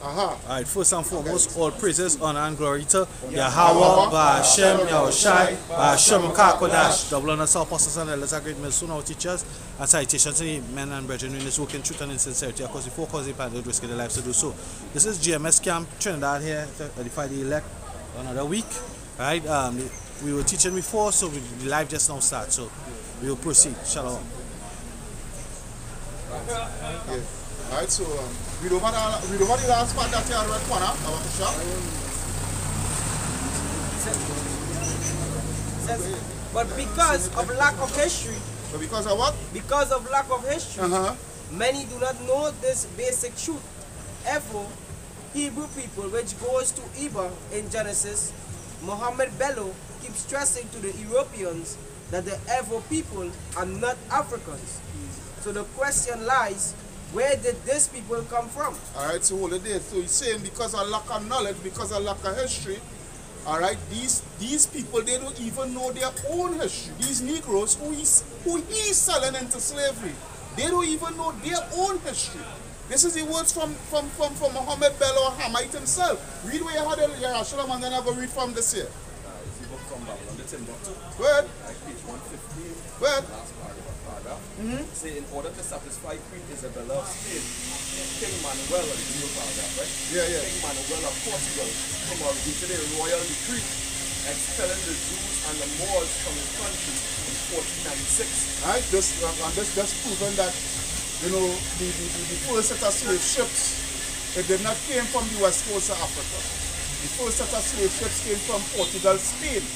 Alright, first and foremost, all praises, honor, and glory to Yahweh, Ba'Shem, Yahushai, Ba'Shem, Kakodash, double honor to our apostles and elders, our great men, soon our teachers, and salutations to the men and brethren in this work in truth and in sincerity, because before causing pain, they'll risk their lives to do so. This is GMS Camp Trinidad here, to edify the elect another week. Right? We were teaching before, so the live just now starts, so we will proceed. Shalom. Alright, so read over the last part that you had read, Kwana, our shop. But because of lack of history. But because of what? Because of lack of history, many do not know this basic truth. Therefore, Hebrew people, which goes to Eber in Genesis, Muhammad Bello keeps stressing to the Europeans that the Evo people are not Africans. So the question lies, where did these people come from? Alright, so hold it there. So he's saying because of lack of knowledge, because of lack of history, alright, these people, they don't even know their own history. These Negroes who he's selling into slavery, they don't even know their own history. This is the words from Muhammad Bello Hamite himself. Read where you had it, Shalom, and then I'll go read from this here. It's the book from Babylon, the Timbuktu. Go ahead. Page 115. Go ahead. Last paragraph. Say, in order to satisfy Queen Isabella of Spain, King Manuel, the new paragraph, right? Yeah. King Manuel of Portugal promulgated a royal decree expelling the Jews and the Moors from his country in 1496. Alright, just proven that, you know, the first set of slave ships, it did not came from the west coast of Africa. The first set of slave ships came from Portugal, Spain.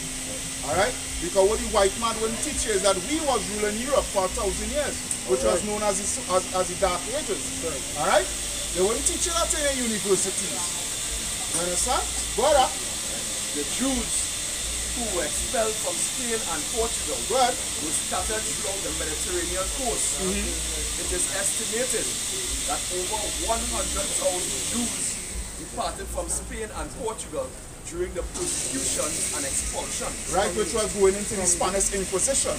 Alright? Because what the white man wouldn't teach you is that we was ruling Europe for 1,000 years, which was known as the Dark Ages. Alright? They wouldn't teach you that in the universities. You understand? Brother, the Jews who were expelled from Spain and Portugal were scattered throughout the Mediterranean coast. It is estimated that over 100,000 Jews departed from Spain and Portugal during the persecutions and expulsion. Right, which was going into the Spanish Inquisition.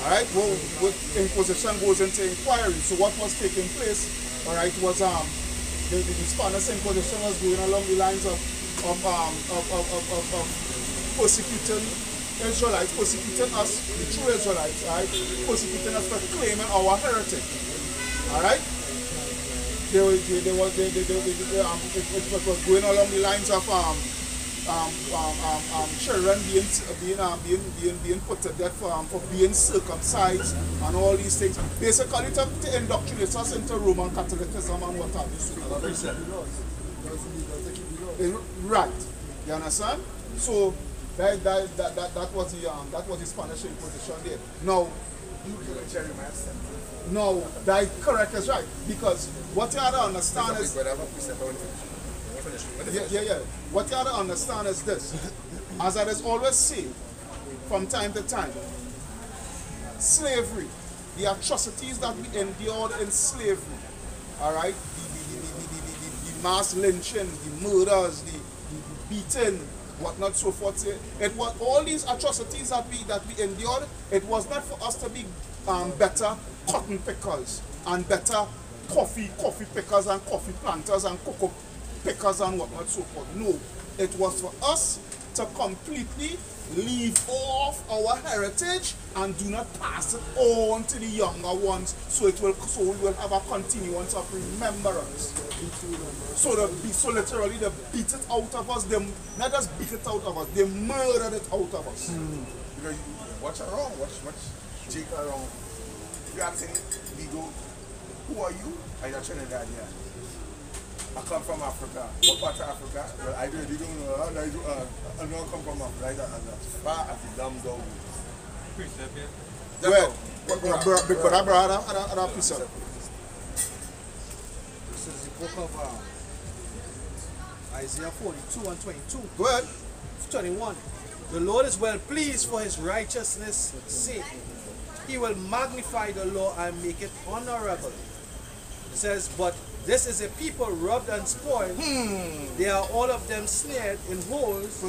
Alright, well, with Inquisition goes into inquiry. So what was taking place, alright, was the Spanish Inquisition was going along the lines of persecuting Israelites, persecuting us, the true Israelites, right? Persecuting us for claiming our heritage. Alright? It was going along the lines of children being put to death for being circumcised and all these things. Basically to indoctrinate us into Roman Catholicism and what have you. Right. You understand? So that was the Spanish Inquisition there. Now, no, that is correct, is right. Because what you have to understand is what you have to understand is this. As I has always said from time to time, slavery, the atrocities that we endured in slavery, alright, the mass lynching, the murders, the beating, whatnot, so forth. It was all these atrocities that we endured. It was not for us to be better cotton pickers and better coffee pickers and coffee planters and cocoa pickers and whatnot, so forth. No, it was for us to completely leave off our heritage and do not pass it on to the younger ones, so we will have a continuance of remembrance. So literally they beat it out of us. They not just beat it out of us, they murdered it out of us. Because watch around, watch Jake around. If you ask any legal, who are you? I'm not Trinidad here. I come from Africa. What part of Africa? Well, I really don't know. I don't come from Africa. As far as the damn dog. Well, but I brought a piece of. This is the book of Isaiah 42 and 22. Go ahead. 21. The Lord is well pleased for his righteousness' sake. He will magnify the law and make it honorable. It says, but this is a people robbed and spoiled. They are all of them snared in holes,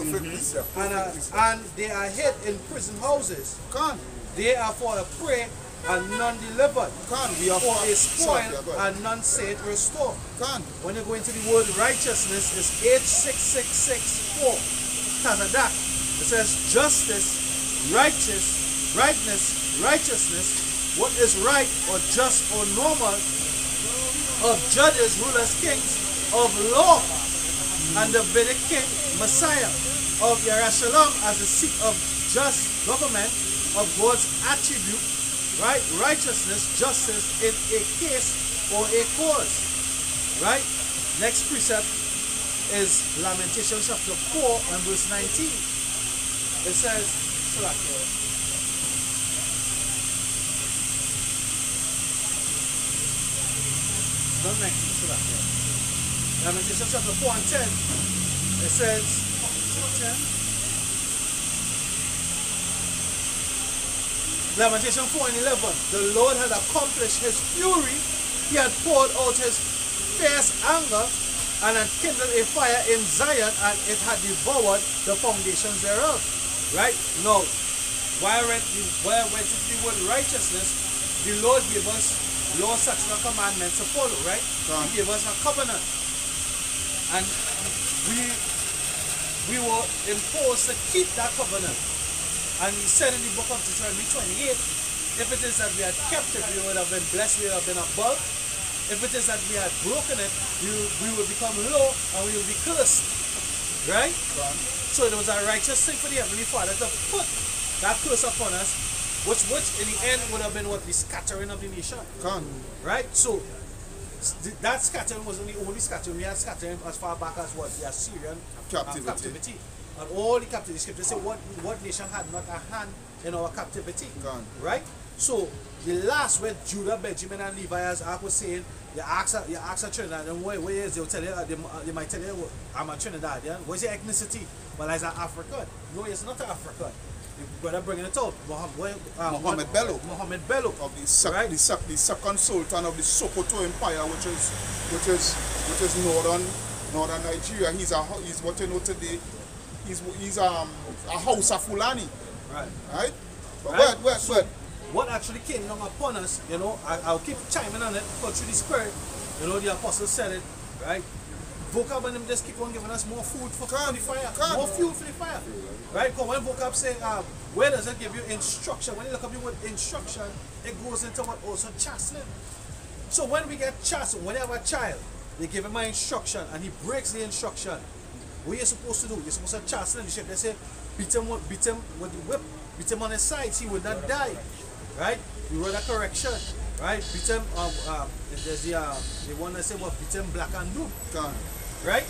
and they are hid in prison houses. Come on. They are for a prey and none delivered. We are For a spoil Go ahead. and none say it restore. Can. When you go into the word righteousness, it's H6664. Tazadak. It says justice, righteousness. What is right or just or normal of judges, rulers, kings, of law, and the Davidic king, Messiah, of Yerushalayim as the seat of just government, of God's attribute, right? Righteousness, justice in a case or a cause, right? Next precept is Lamentation chapter 4 and verse 19. It says, Lamentation chapter 4 and 10. It says, Lamentation 4 and 11. The Lord had accomplished his fury. He had poured out his fierce anger and had kindled a fire in Zion, and it had devoured the foundations thereof. Right? Now, why I went to the word righteousness, the Lord gave us law, statutes, and commandments to follow, right? He gave us a covenant. And we were imposed to keep that covenant. And he said in the book of Deuteronomy 28, if it is that we had kept it, we would have been blessed, we would have been above. If it is that we had broken it, we would become low and we would be cursed. Right? So it was a righteous thing for the Heavenly Father to put that curse upon us, which in the end would have been what? The scattering of the nation. Right? So that scattering wasn't the only scattering. We had scattering as far back as what? The Assyrian captivity. And all the captivity scriptures say what nation had not a hand in our captivity. Right? So the last where Judah, Benjamin, and Levi, as I was saying, you ask a Trinidad, and where is they'll tell you, they might tell you, I'm a Trinidadian. What's your ethnicity? Well, as an African. No, it's not an African. You better bringing it out. Mohammed Bello. Mohammed Bello. Of the second sultan of the Sokoto Empire, which is northern Nigeria. He's what you know today. He's a house of Fulani. Right? But what actually came down upon us, you know, I'll keep chiming on it, but through the Spirit, you know, the apostles said it, right? Vocab and them just keep on giving us more food for the fire, more fuel for the fire, right? Because when vocab say, where does it give you instruction? When you look up the word instruction, it goes into what also chastening. So when we get chastened, when you have a child, they give him an instruction and he breaks the instruction. What you're supposed to do? You're supposed to chasten him. They say, beat him with the whip, beat him on his sides, he would not die. Right? We wrote a correction. Right? Beat him, there's the one that say what? Beat him black and blue. Right?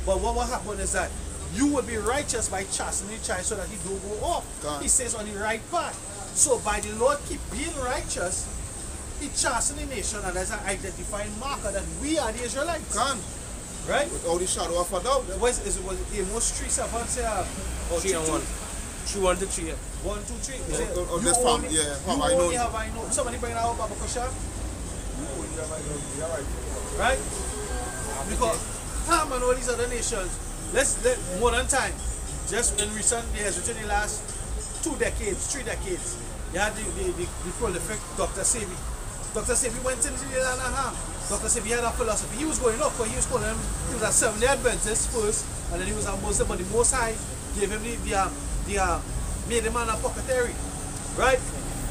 But what will happen is that you will be righteous by chastening the child so that he don't go off. He stays on the right path. So by the Lord keep being righteous, he chastens the nation, and there's an identifying marker that we are the Israelites. Right? Without the shadow of a doubt. Was Amos 3:7 say 3 and 1. 3, 1 to 3. 1, 2, 3. I know. Somebody bring it out, Baba Kosha. Right? Because Ham and all these other nations, let's more than time. Just in recent years, within the last 2 decades, 3 decades, you had the prolific Dr. Sebi. Dr. Sebi went into the land of Ham. Dr. Sebi had a philosophy. He was going up, but he was calling him, he was a Seventh-day Adventist first, and then he was a Muslim, but the Most High gave him made him an apothecary, right?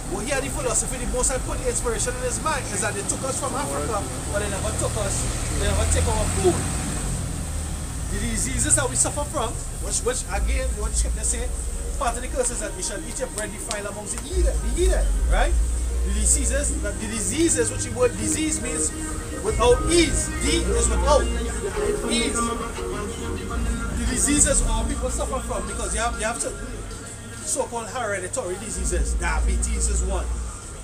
Well, he had the philosophy, the Most High put the inspiration in his mind, is that they took us from Africa, but they never take our food. The diseases that we suffer from, which again, what the scripture say, part of the curse is that we shall eat your bread defiled amongst the heathen, right? The diseases, which the word disease means without ease. D is without ease. The diseases all people suffer from, because you have to so-called hereditary diseases. Diabetes is one,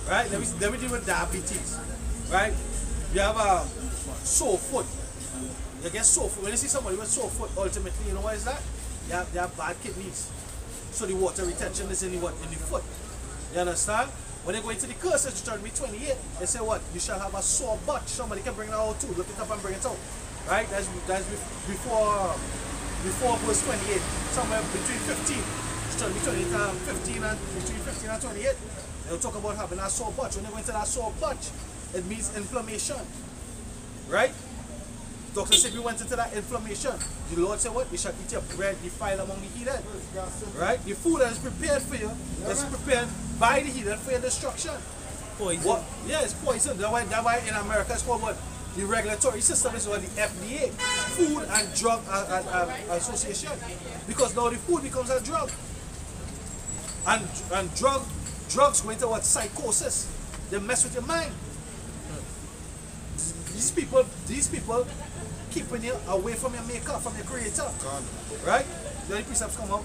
right? Let me deal with diabetes, right? You have a sore foot. You get sore foot. When you see somebody with sore foot, ultimately, you know what is that? They have bad kidneys. So the water retention is in the foot. You understand? When they go into the curses, Deuteronomy 28, they say what? You shall have a sore butt. Somebody can bring it out too. Look it up and bring it out. Right? That's before verse 28. Somewhere between 15. Deuteronomy 15 and between 15 and 28. They'll talk about having a sore patch. When they went to that sore patch, it means inflammation. Right? Doctor said we went into that inflammation. The Lord said what? You shall eat your bread defiled among the heathen. Right? The food that is prepared for you is prepared by the heathen for your destruction. Poison. What? Yeah, it's poison. That's why in America it's called what? The regulatory system is what the FDA, Food and Drug Association. Because now the food becomes a drug. And drugs go into what? Psychosis. They mess with your mind. These people keeping you away from your maker, from your creator. Right? The precepts come up.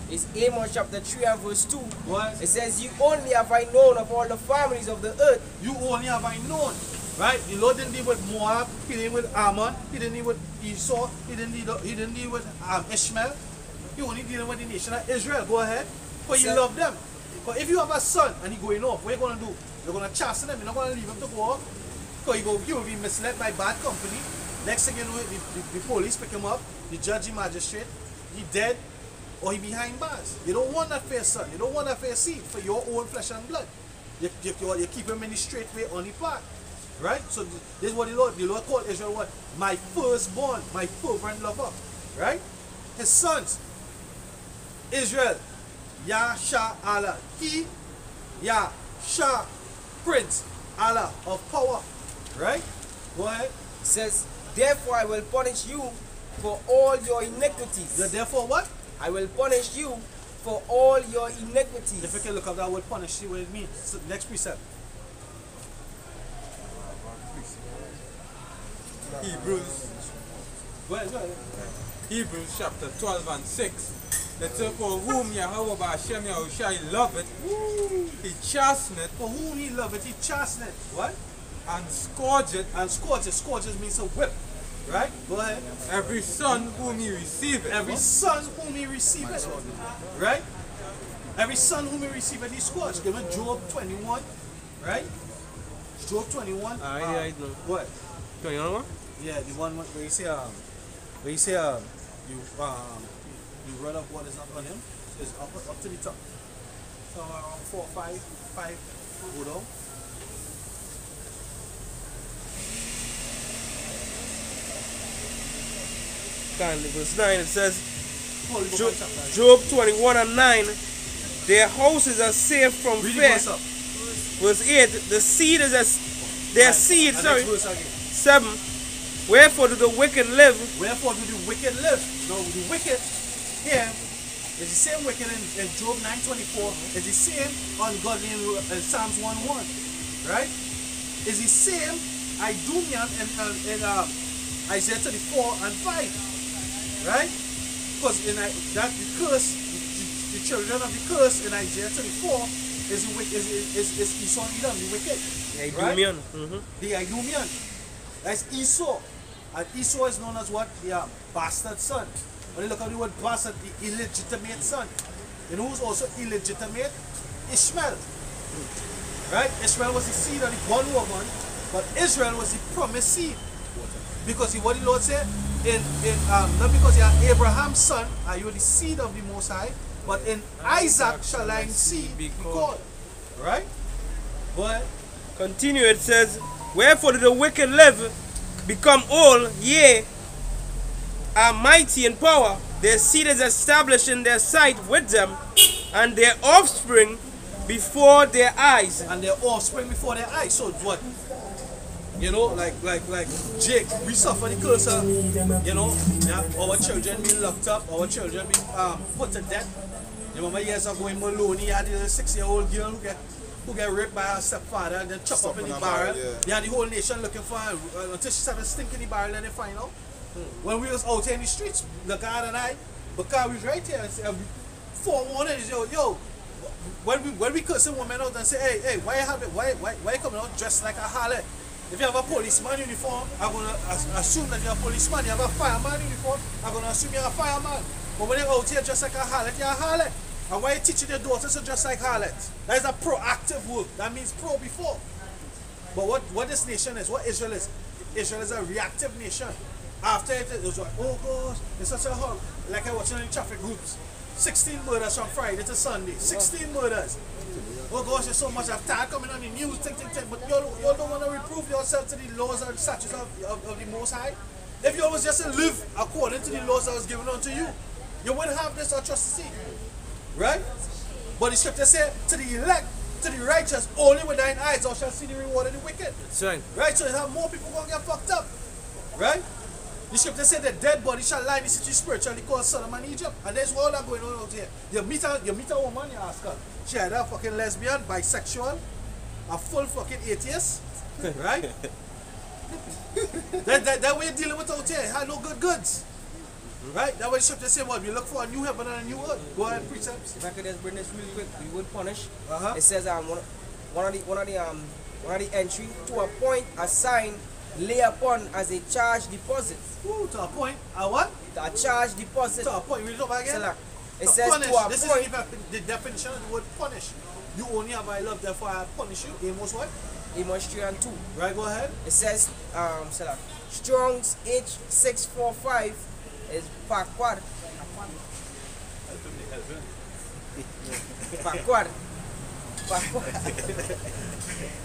It's Amos chapter 3 and verse 2. What? It says, you only have I known of all the families of the earth. You only have I known. Right? The Lord didn't deal with Moab, he didn't deal with Ammon, he didn't deal with Esau, he didn't deal with Ishmael. He only dealing with the nation of Israel. Go ahead. But you love them. But if you have a son and he going off, what are you going to do? You're going to chasten him. You're not going to leave him to go off. Because he will be misled by bad company. Next thing you know, the police pick him up, the judge, the magistrate, he dead, or he behind bars. You don't want that fair son. You don't want that fair seed for your own flesh and blood. You keep him in the straight way on the path. Right? So this is what the Lord called Israel what? My firstborn, my fervent lover. Right? His sons, Israel, Yasha Allah. He, Yasha, Prince, Allah of power. Right? Go ahead. It says, therefore I will punish you for all your iniquities. Therefore what? I will punish you for all your iniquities. If you can look up that word punish, see what it means. So next precept. Hebrews. Go ahead. Hebrews chapter 12 and 6. That says, for whom Yahweh Ba'ashem Yahushai loveth, he chasteneth. For whom he loveth, he chasteneth. What? And scourgeth. And scourges. Scourges means a whip. Right? Go ahead. Every son whom he receiveth. Every son whom he receiveth. Right? Every son whom he receiveth, he scourged. Give it Job 21. Right? Job 21. I know. What? 21? Yeah, the one where you say you read up what is up on him is up to the top. So around 4, 5, go down. Verse 9 it says, Holy chapter. Job 21 and 9, their houses are safe from Read fear. the verse up. Verse 8, the seed is as their Right. seed, And sorry. next verse again. 7, wherefore do the wicked live? Wherefore do the wicked live? No, the wicked here is the same wicked in Job 9:24. Is the same ungodly in Psalms 1:1. Right? Is the same Idumean in Isaiah 34 and 5. Right? Because in that the curse, the children of the curse in Isaiah 34 is Esau and Edom, the wicked. The Right? Idumean. The Idumean. That's Esau. And Esau is known as what? The bastard son. When you look at the word bastard, the illegitimate son. You know who's also illegitimate? Ishmael. Right? Ishmael was the seed of the born woman, but Israel was the promised seed. Because what the Lord said, not because you are Abraham's son, are you the seed of the Most High, but in Isaac shall thy seed be called. Right? But Continue, it says, wherefore do the wicked live, become old, yea, are mighty in power. Their seed is established in their sight with them, and their offspring before their eyes. and their offspring before their eyes. So what? You know, like Jake, we suffer the curse of, you know, our children being locked up, our children being put to death. You remember years ago in Maloney, you had a 6-year-old girl who get raped by her stepfather and then chopped up in the barrel. Yeah. They had the whole nation looking for her until she started stinking the barrel and they find out. When we was out here in the streets, the guy and I, because we was right here and said, forewarned is yo, when we cursing women out and say, hey, why you coming out dressed like a harlot? If you have a policeman uniform, I'm gonna assume that you're a policeman. You have a fireman uniform, I'm gonna assume you're a fireman. But when you're out here dressed like a harlot, you're a harlot. And why are you teaching your daughters to dress like harlots? That is a proactive work. That means pro before. But what this nation is, what Israel is a reactive nation. After it was like, oh gosh, it's such a horror. Like I watch in the traffic groups. 16 murders from Friday to Sunday. 16 murders. Oh gosh, there's so much of time coming on the news, tick. But you don't want to reprove yourself to the laws and statutes of the Most High. If you was just to live according to the laws that was given unto you, you wouldn't have this atrocity. Right? But the scripture said, to the elect, to the righteous, only with thine eyes thou shalt see the reward of the wicked. That's right. Right? So you have more people going to get fucked up. Right? The scripture said the dead body shall lie in the city spiritually called Sodom and Egypt. And there's all that going on out here. You meet a woman, you ask her. She either a fucking lesbian, bisexual, a full fucking atheist. Right? that way you're dealing with out here. You have no good goods. Right? That way the scripture say what? We look for a new heaven and a new earth. Go ahead, precepts. If I could just bring this really quick, we would punish. It says one of the entry to appoint a sign lay upon as a charge deposit. Ooh, to a point. A what? A charge deposit. To a point. Read it over again. It to says punish. to a This point. is the definition of the word punish. You only have my love, therefore I punish you. Amos what? Amos 3 and 2. Right, go ahead. It says Strong's H645 is backward. Backward.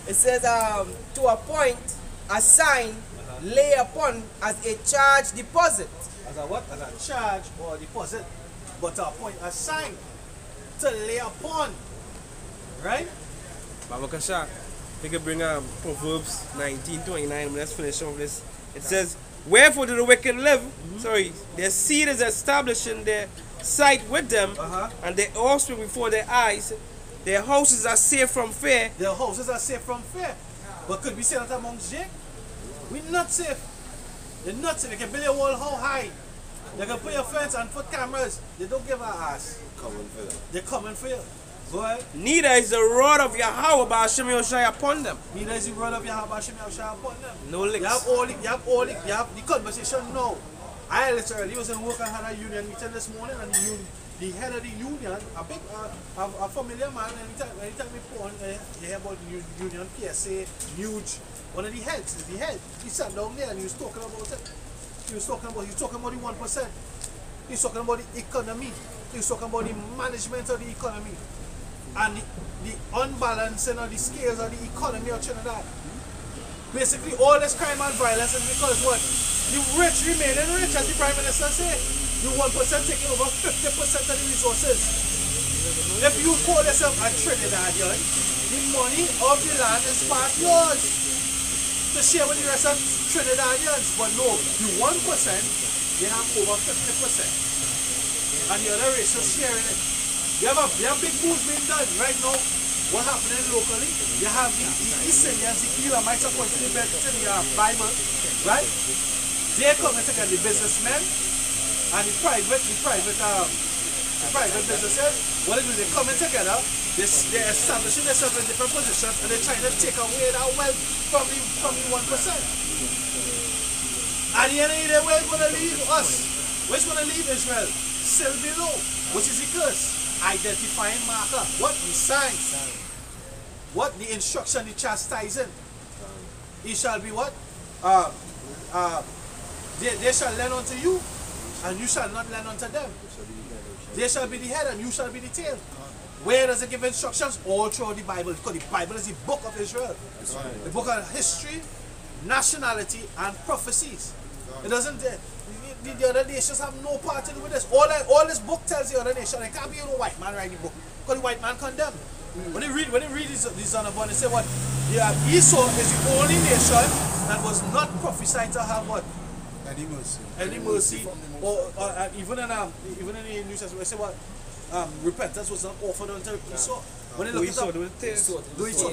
It says to appoint a sign lay upon as a charge deposit. As a what? As a charge or deposit. But to appoint a sign to lay upon. Right? Baba Kasha, we can bring Proverbs 19:29. Let's finish off this. It says, wherefore do the wicked live? Sorry, their seed is established in their sight with them, and their offspring before their eyes. Their houses are safe from fear. Their houses are safe from fear. But could we say that amongst Jake? We're not safe. They're not safe. They can build a wall how high. They can put your fence and put cameras. They don't give a ass. They're coming for you. Go ahead. Neither is the rod of Yahweh by Hashem Yoshai upon them. Neither is the rod of Yahweh Hashem Yoshai upon them. No licks. You have the conversation now. I literally was in work and had a union meeting this morning, and the head of the union, a familiar man, anytime we phone, you hear about the union, PSA, huge, one of the heads, he sat down there and he was talking about it. He was talking about the 1%. He was talking about the economy. He was talking about the management of the economy. And the unbalancing of the scales of the economy of Trinidad. Basically, all this crime and violence is because what? The rich remaining rich, as the Prime Minister said. The 1% taking over 50% of the resources. If you call yourself a Trinidadian, the money of the land is part yours to share with the rest of Trinidadians. But no, the 1%, they have over 50%. And the other race is sharing it. You have big moves being done right now. What happening locally? You have the East Indians, the Elamites are going to the Bible, right? They're coming together, the businessmen and the private businesses. What they do, they're coming together, they're establishing themselves in different positions, and they're trying to take away that wealth from the 1%. At the end of the day, where's going to leave us? Where's going to leave Israel? Still below, which is the curse. Identifying marker. What? The sign. What? The instruction, the chastising. It shall be what? They shall lend unto you, and you shall not lend unto them. They shall be the head, and you shall be the tail. Where does it give instructions? All throughout the Bible. Because the Bible is the book of Israel. The book of history, nationality, and prophecies. It doesn't... The other nations have no part to do with this. All this book tells the other nation, it can't be a white man writing the book. Because the white man condemned. When they read these on the board, they say what? Yeah, Esau is the only nation that was not prophesied to have what? Any mercy. Or even in the New Testament, they say what? Repentance was not offered unto Esau. When they look it up, he sought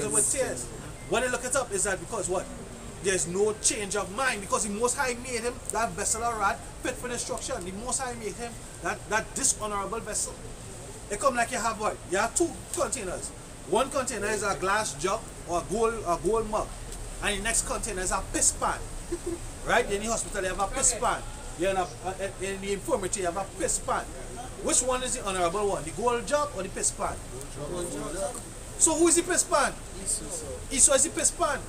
it with tears. When they look it up, is that because what? There's no change of mind, because the Most High made him that vessel of wrath fit for destruction. The Most High made him that dishonorable vessel. It come like you have what? You have two containers. One container is a glass jug or a gold mug, and the next container is a piss pan. Right? In the hospital you have a piss pan. In the infirmary you have a piss pan. Which one is the honorable one? The gold jug or the piss pan? So who is the piss pan? Esau is the piss pan.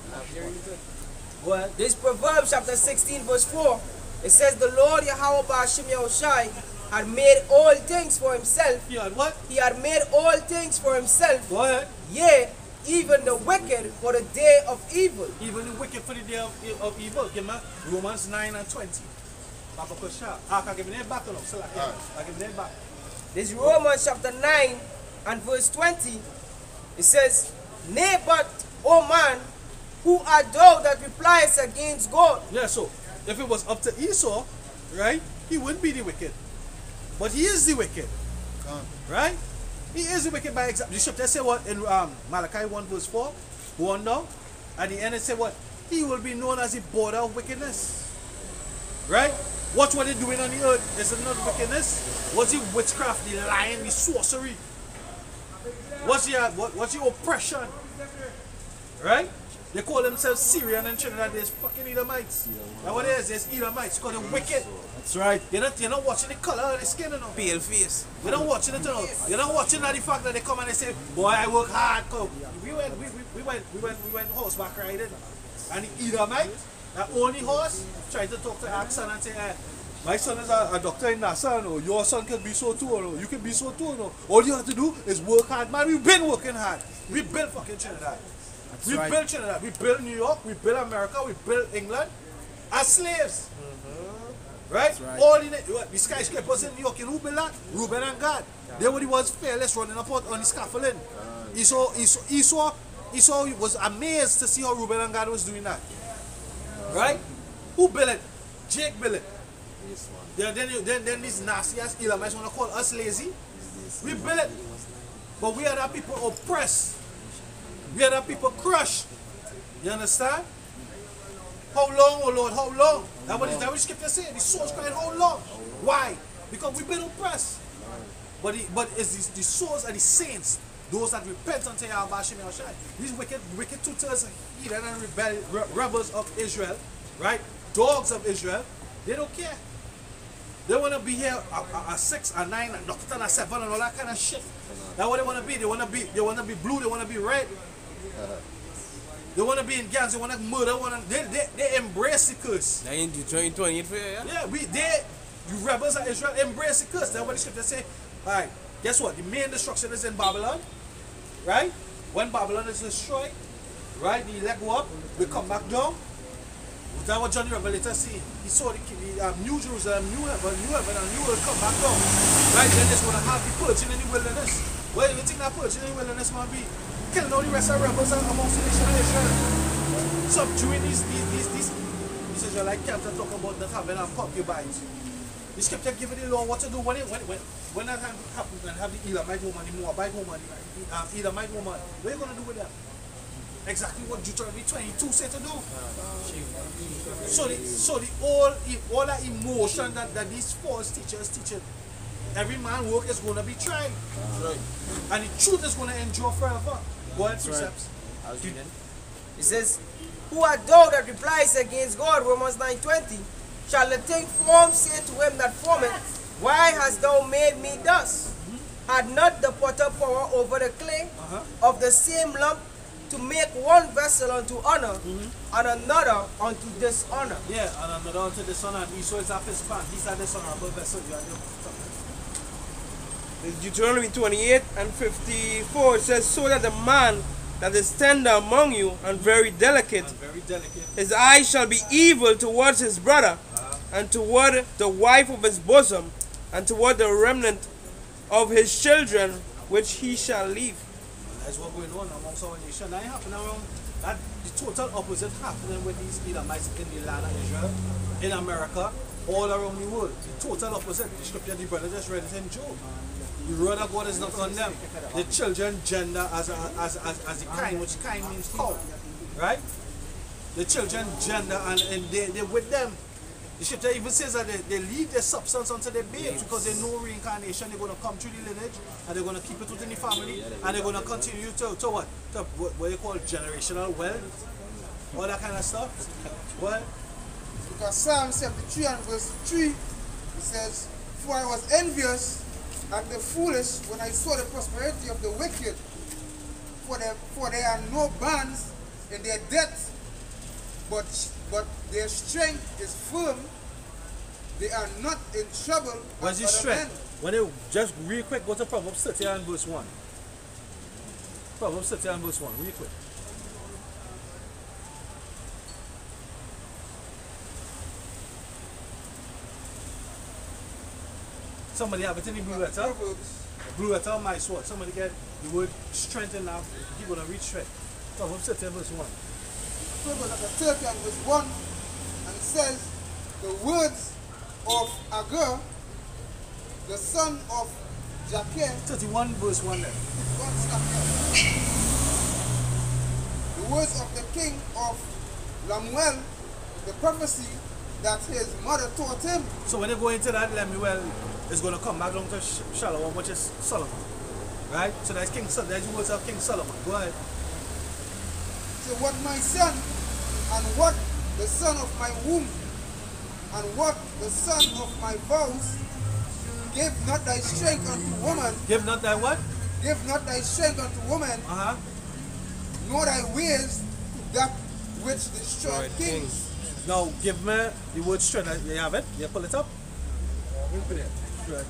Well, this Proverbs chapter 16 verse 4, it says, the Lord Yahweh Ba'Shem Yahushai had made all things for himself. He had what? He had made all things for himself. Go ahead. Yea, even the wicked for the day of evil. Even the wicked for the day of evil. Give me Romans 9 and 20. Papa Kosha. I can give me that back. I give me that back. This is Romans chapter 9 and verse 20. It says, Nay, but, O man, who art thou that replies against God? Yeah, so if it was up to Esau, right, he wouldn't be the wicked. But he is the wicked. Right? He is the wicked by example. The scripture say what in Malachi 1 verse 4? Go on now. At the end it say what? He will be known as the border of wickedness. Right? What were they doing on the earth? Is it not wickedness? What's the witchcraft, the lying, the sorcery? What's the oppression? Right? They call themselves Syrian and Trinidad. There's fucking Edomites. That's what it is. There's Edomites because they're wicked. That's right. You're not watching the color of the skin, you know. Pale face. You're not watching it, you know. You're not watching the fact that they come and they say, boy, I work hard. We went horseback riding. And the Edomite, that only horse, tried to talk to our son and say, my son is a doctor in NASA, no. Your son can be so too, no. You can be so too, no. All you have to do is work hard, man. We've been working hard. We built fucking Trinidad. We built Trinidad. We built New York. We built America. We built England as slaves. Right? All in it. The skyscrapers in New York, who built that? Reuben and Gad. They were the ones fearless running up on the scaffolding. Esau was amazed to see how Reuben and Gad was doing that. Right? Who built it? Jake built it. Then these nasty ass Elamites want to call us lazy. We built it. But we are the people oppressed. We are the people crushed. You understand? How long, oh Lord, how long? That's what the scripture says. The souls crying, how long? Why? Because we've been oppressed. But it's the souls are the saints, those that repent unto Yahweh Hashem Yahushai. These wicked tutors, heathen and rebels of Israel, right? Dogs of Israel, they don't care. They want to be here at 6, at 9, at 7, and all that kind of shit. That's what they want to be. They want to be blue, they want to be red. They want to be in gangs, they want to murder, they embrace the curse. They in Deuteronomy 28 for you, yeah? Yeah, you rebels of Israel embrace the curse. That's what the scripture say. Alright, guess what? The main destruction is in Babylon. Right? When Babylon is destroyed, right, the leg go up, we come back down. That's what John the Revelator see. He saw the New Jerusalem, New Heaven, and New Earth come back down. Right? Then it's going to have the purging in the wilderness. Where do you think that purging in the wilderness going to be? Killing all the rest of the rebels amongst the nation of Israel. Subduing these Israelite camps that talk about not having concubines. The scripture giving the law what to do when that happens and have the Elamite woman, the Moabite woman, the Edomite woman. What are you going to do with them? Exactly what Deuteronomy 22 said to do. So all that emotion that these false teachers teaching, every man work is going to be tried. Right. And the truth is going to endure forever. Go ahead, precepts. It says, Who art thou that replies against God? Romans 9:20. Shall the thing formed say to him that formeth, Why hast thou made me thus? Had not the potter power over the clay of the same lump to make one vessel unto honor and another unto dishonor? Yeah, and another unto dishonor. And Esau is half his pan. These are dishonorable vessels. Deuteronomy 28 and 54, it says, So that the man that is tender among you and very delicate, his eye shall be evil towards his brother, and toward the wife of his bosom, and toward the remnant of his children, which he shall leave. That's what's going on amongst our nation. That ain't happening around. That the total opposite happening with these Edomites in the land of Israel, in America, all around the world. The total opposite. The scripture the brother just read it in Job. The word of God is not on them. The children gender as a kind, which kind means cow. Right? The children gender and they're with them. The scripture even says that they leave their substance unto their babes because they know reincarnation. They're going to come through the lineage and they're going to keep it within the family and they're going to continue to what? To what you call generational wealth. All that kind of stuff. What? Because Psalm 73 and verse 3, it says, For I was envious at the foolish when I saw the prosperity of the wicked, for there are no bands in their death, but their strength is firm, they are not in trouble Where's as the other men. strength? When you just real quick go to Proverbs 30 and verse 1. Proverbs 30 and verse 1, real quick. Somebody have it in the blue letter. Proverbs. Blue letter on my sword. Somebody get the word strengthen now. You're going to read strength. Proverbs 30 and verse 1. Proverbs chapter 30 and verse 1, and it says, the words of Agur, the son of Jacob, 31 verse 1 there. one stop here. The words of the king of Lamuel, the prophecy that his mother taught him. So when you go into that Lemuel, it's going to come back down to Shalom, which is Solomon. Right? So that's King Solomon. That's the words of King Solomon. Go ahead. So what my son, and what the son of my womb, and what the son of my vows, give not thy strength unto woman, Give not thy what? give not thy strength unto woman, Uh-huh. nor thy ways to that which destroy kings. Now give me the word strength. You have it? You pull it up?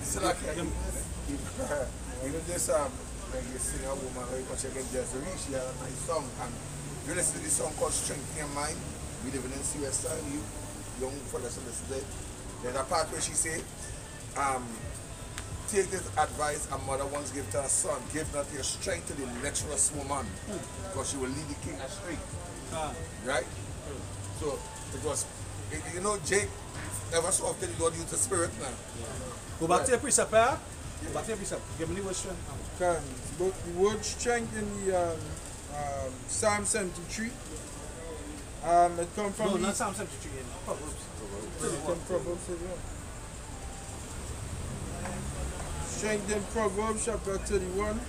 So like, even this, when you sing a woman, or you can check in Desiree, she has a nice song, and you listen to this song called Strength in Your Mind. We live in CSI, you young fellas listen to it. There's a part where she say, take this advice a mother once gave to her son, give not your strength to the lecherous woman, because she will lead the king astray. Right? So it was, you know, Jake, ever so often he don't use the spirit now. Go back to your precept, huh? Go back to your precept. Give me the word strength. But the word strength in the Psalm 73. It comes from No, not Psalm 73. In Proverbs. from Proverbs. Strength in Proverbs chapter 31.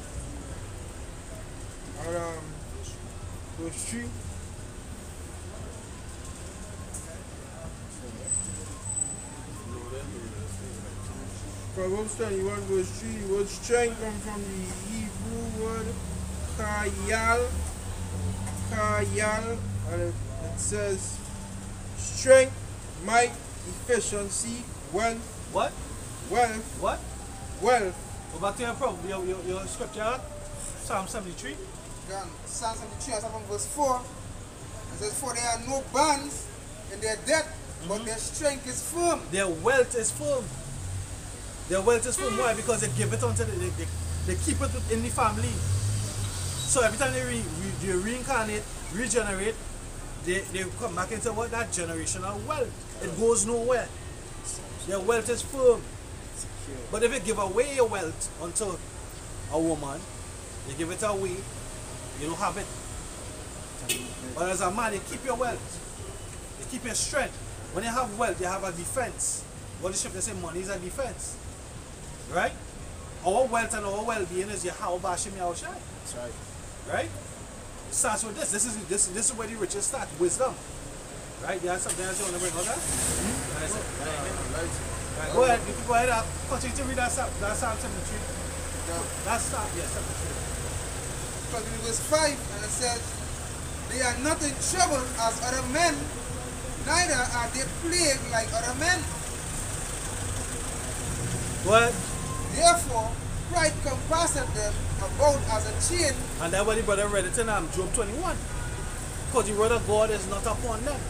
Verse 3. Proverbs 21 verse 3, the word strength comes from the Hebrew word kayal, and it says strength, might, efficiency, wealth, What? wealth, What? wealth. Go back to your problem. Your scripture. Psalm 73. Psalm 73 and from verse 4, it says, for there are no bands in their death, but their strength is firm. Their wealth is firm. Their wealth is firm. Why? Because they give it unto they keep it in the family. So every time they reincarnate, regenerate, they come back into what? That generational wealth. It goes nowhere. Their wealth is firm. But if you give away your wealth unto a woman, you give it away, you don't have it. But as a man, you keep your wealth. You keep your strength. When you have wealth, you have a defense. What the scripture say, money is a defense. Right? Our wealth and our well-being is Yahweh Bashim Yahushai. That's right. Right? It starts with this. This is where the riches start. Wisdom. Right? You have something else you want to bring out there? Right. Go ahead. You can go ahead and continue to read that Psalm 73. That's Psalm, yes, 73. Because in verse 5, and it says, they are not in trouble as other men, neither are they plagued like other men. What? Therefore, pride compasseth them about as a chain. And that's what the brother read it in Job 21. Because the word of God is not upon them.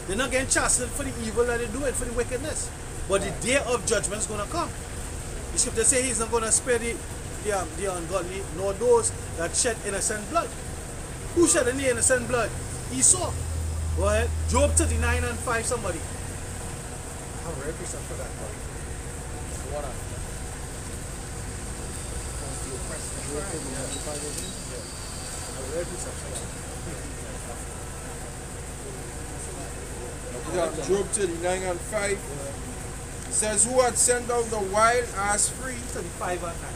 They're not getting chastened for the evil that they do and for the wickedness. But the day of judgment is going to come. The scripture says he's not going to spare the ungodly, nor those that shed innocent blood. Who shed any innocent blood? Esau. Go ahead. Job 39 and 5, somebody. I have a reference for that. Water. Job 39 and 5. It says, who had sent out the wild ass free? 35 and 9.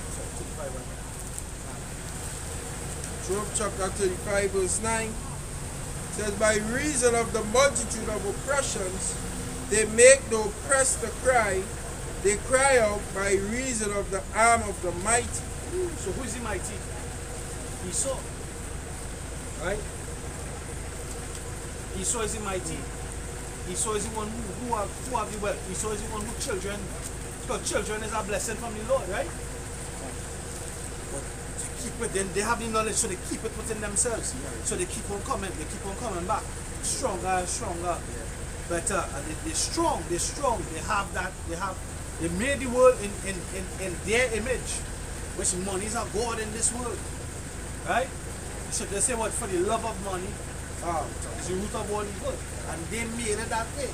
Job chapter 35 verse 9. It says, by reason of the multitude of oppressions, they make the oppressed to cry. They cry out by reason of the arm of the mighty. So who is the mighty? Esau. Right? Esau is the mighty. Esau is the one who have the wealth. Esau is the one who children, because children is a blessing from the Lord, right? But to keep it, then they have the knowledge, so they keep it within themselves. So they keep on coming back, stronger and stronger, better. And they're strong, they have that, they made the world in their image, which money is a God in this world, right? So they say what, for the love of money, is the root of all evil. And they made it that way.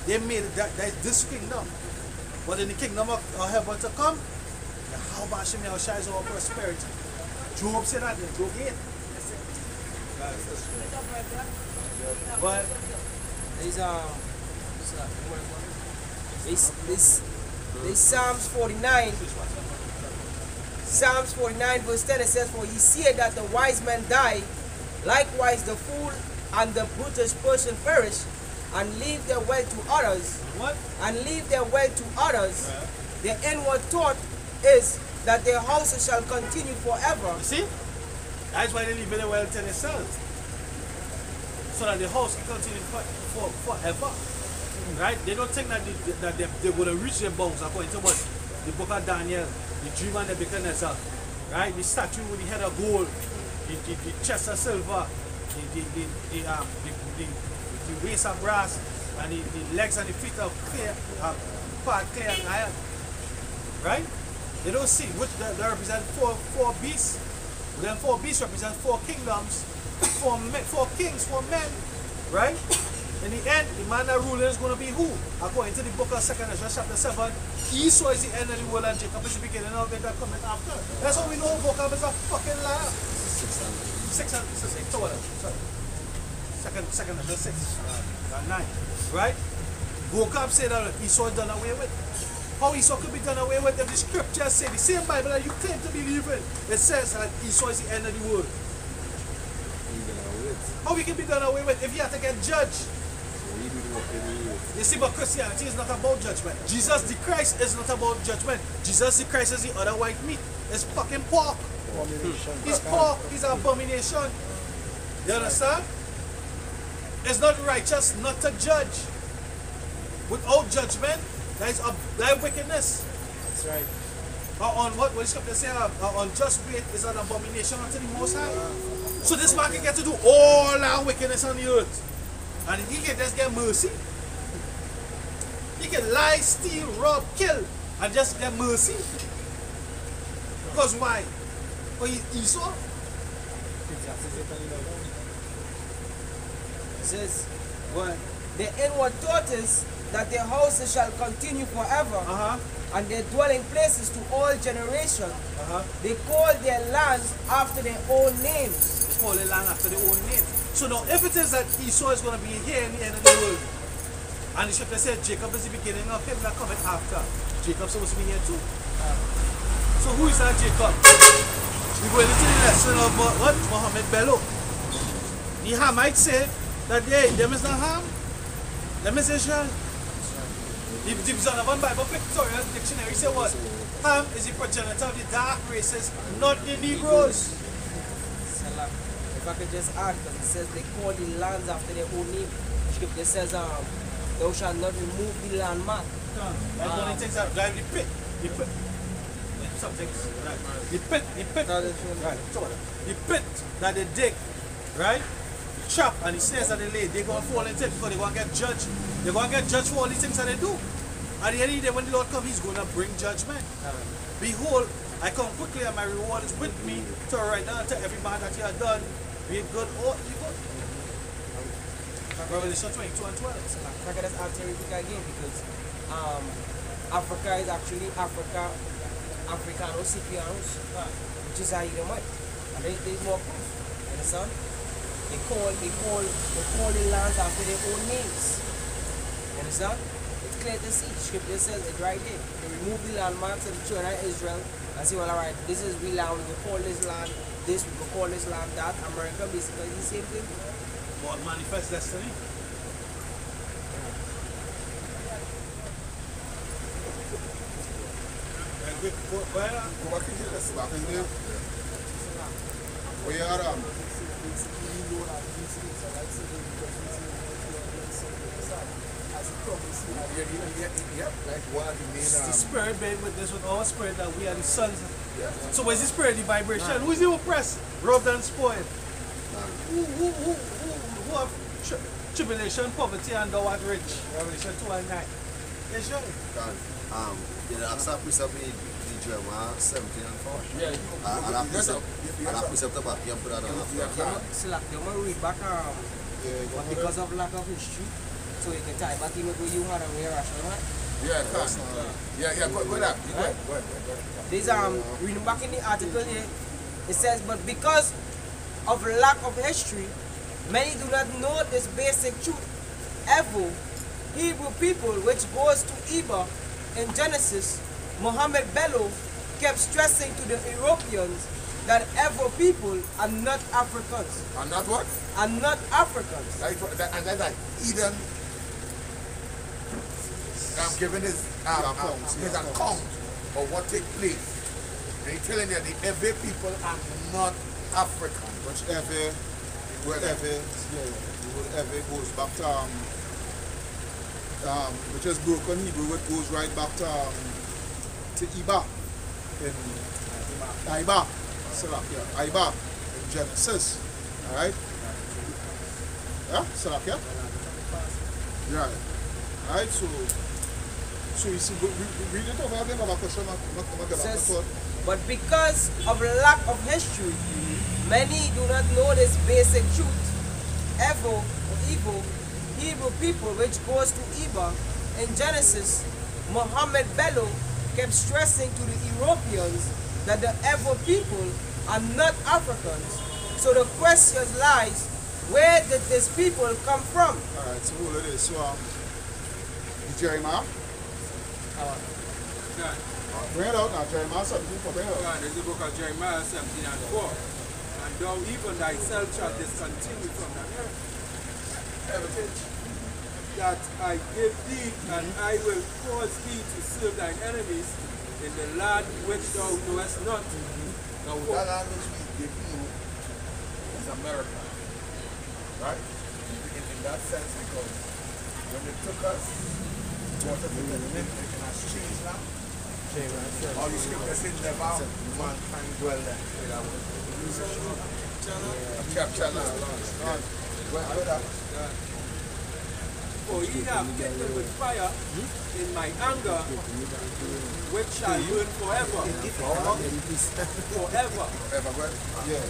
They made it that is this kingdom. But in the kingdom of heaven to come, how about Hashem Yahushua is our prosperity? Job said that in Job 8. But this Psalms 49. Psalms 49 verse 10, it says, "For ye see that the wise man die, likewise the fool and the brutish person perish, and leave their wealth to others." what? And leave their wealth to others. Their inward thought is that their houses shall continue forever. You see? That's why they leave their wealth in themselves. So that the house can continue forever. Right? They don't think that they're going to reach their bounds according to what the book of Daniel, the dream and the Nebuchadnezzar. Right? The statue with the head of gold, the chest of silver, the waist of brass, and the legs and the feet of clay, clay and iron. Right? They don't see which they represent four beasts. Then 4 beasts represent 4 kingdoms, 4 kings, 4 men. Right? In the end, the man that ruling is going to be who? According to the book of 2 Ezra chapter 7, Esau is the end of the world and Jacob is the beginning of it that coming after. That's how we know Jacob is a fucking liar. 600, sorry. Second Ezra 6 and 9. Right? Jacob said that Esau is done away with. How Esau could be done away with if the scriptures say, the same Bible that you claim to believe in, it says that Esau is the end of the world. How we can be done away with if you have to get judged? You see, but Christianity is not about judgment. Jesus the Christ is not about judgment. Jesus the Christ is the other white meat. It's fucking pork. He's pork. He's an abomination. You understand? It's not righteous not to judge. Without judgment, that is wickedness. That's right. On what the scripture say, unjust weight is an abomination unto the Most High. So this man can get to do all our wickedness on the earth. And he can just get mercy. He can lie, steal, rob, kill, and just get mercy. Because why? For Esau? It says, "What? Their inward thought is that their houses shall continue forever, and their dwelling places to all generations. They call their lands after their own names." They call their land after their own name. So now, if it is that Esau is going to be here in the end of the world, and the scripture says Jacob is the beginning of him that cometh after, Jacob's supposed to be here too. So who is that Jacob? We go into the lesson of what? Mohammed Bello. The Hamites say that them is not Ham, them is Israel. The Zondervan Bible Pictorial Dictionary say what? Ham is the progenitor of the dark races, not the Negroes. If I could just add, because it says they call the lands after their own name. The scripture says, "Thou shalt not remove the landmark." That's one of the things that drive the pit. Some things, right? The pit, right? The pit that they dig, right? The trap and the snares that they lay, they're going to fall into it because they're going to get judged. They're going to get judged for all the things that they do. At the end of the day, when the Lord comes, He's going to bring judgment. Behold, I come quickly and my reward is with me to write down to every man that He has done, be it good or evil. Revelation 22 and 12. So if I could just add to it again, because Africa is actually Africanos, Ciprianos, which is a Edomite. And there's more proof. You understand? They call the lands after their own names. You understand? It's clear to see. Scripture says it right there. They remove the landmarks of the children of Israel and say, well, alright, this is we land, we call this land this, we call this land that. America basically is the same thing. What manifest destiny? Go back in here, let's back in there. We are like what he made. The spirit bear witness with our spirit that we are the sons. So where's the spirit, the vibration? Who is the oppressed, robbed and spoiled? Who have tribulation, poverty, and thou art rich? Revelation 2 and 9. Yes, sure. The Acts precept in Jeremiah 17 and 4. Yeah. And that precept about you put that on after. Slack, you want to read back but because of lack of history, so you can tie back in with where you had and where rational, right? Yeah, go ahead. There's reading back in the article here, it says, but because of lack of history, many do not know this basic truth. Ever, Hebrew people, which goes to Eva in Genesis, Muhammad Bello kept stressing to the Europeans that Ever people are not Africans. Are not what? Are not Africans. And then like Eden giving his account of what take place. And he's telling you the Ewe people are not African. Which Ewe goes back to which is broken Hebrew, it goes right back to Iba in Iba. Iba in Genesis. Alright? Yeah? Salakia? Right. Alright, so you see, read it over again, have a question. Says, but because of lack of history, many do not know this basic truth. Evo, Hebrew people, which goes to Eva in Genesis, Muhammad Bello kept stressing to the Europeans that the Evo people are not Africans. So the question lies, where did these people come from? Alright, so hold it is. So Jeremiah? Bring it out now, Jeremiah 17 for bring it out. There's the book of Jeremiah 17 and 4. And thou even thyself shalt discontinue from the heritage that I give thee, and I will cause thee to serve thine enemies in the land which thou knowest not. Now that land which we give you is America. Right? In that sense, because when they took us, what the Dominican has changed now. All the scriptures in the Bible, mankind dwell there. Capture land. For ye have kindled with fire in my anger, which shall burn forever. Forever. Yeah.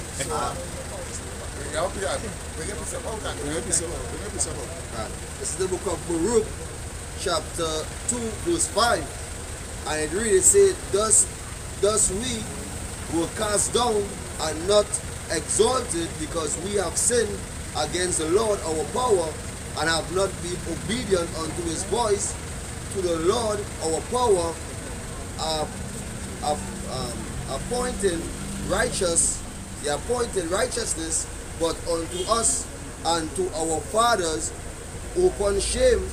This is the book of Baruch, chapter 2, verse 5. And it really said, thus we were cast down and not exalted, because we have sinned against the Lord our power, and have not been obedient unto his voice. To the Lord our power appointed righteousness, but unto us and to our fathers open shame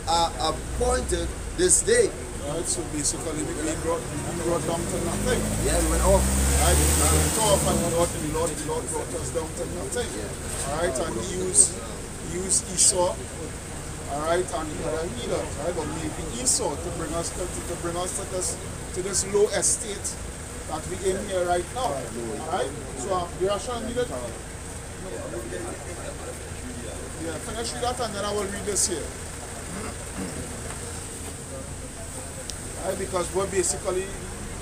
are appointed this day. Right, so basically we brought down to nothing. Yeah, we went off. Right, we went off, and the Lord brought us down to nothing. Yeah. Alright, and he used Esau, alright, and the other healers, right? But maybe Esau to bring us to this low estate that we in here right now. Alright? So the Russian needed. Yeah, finish with that and then I will read this here. Right, because what basically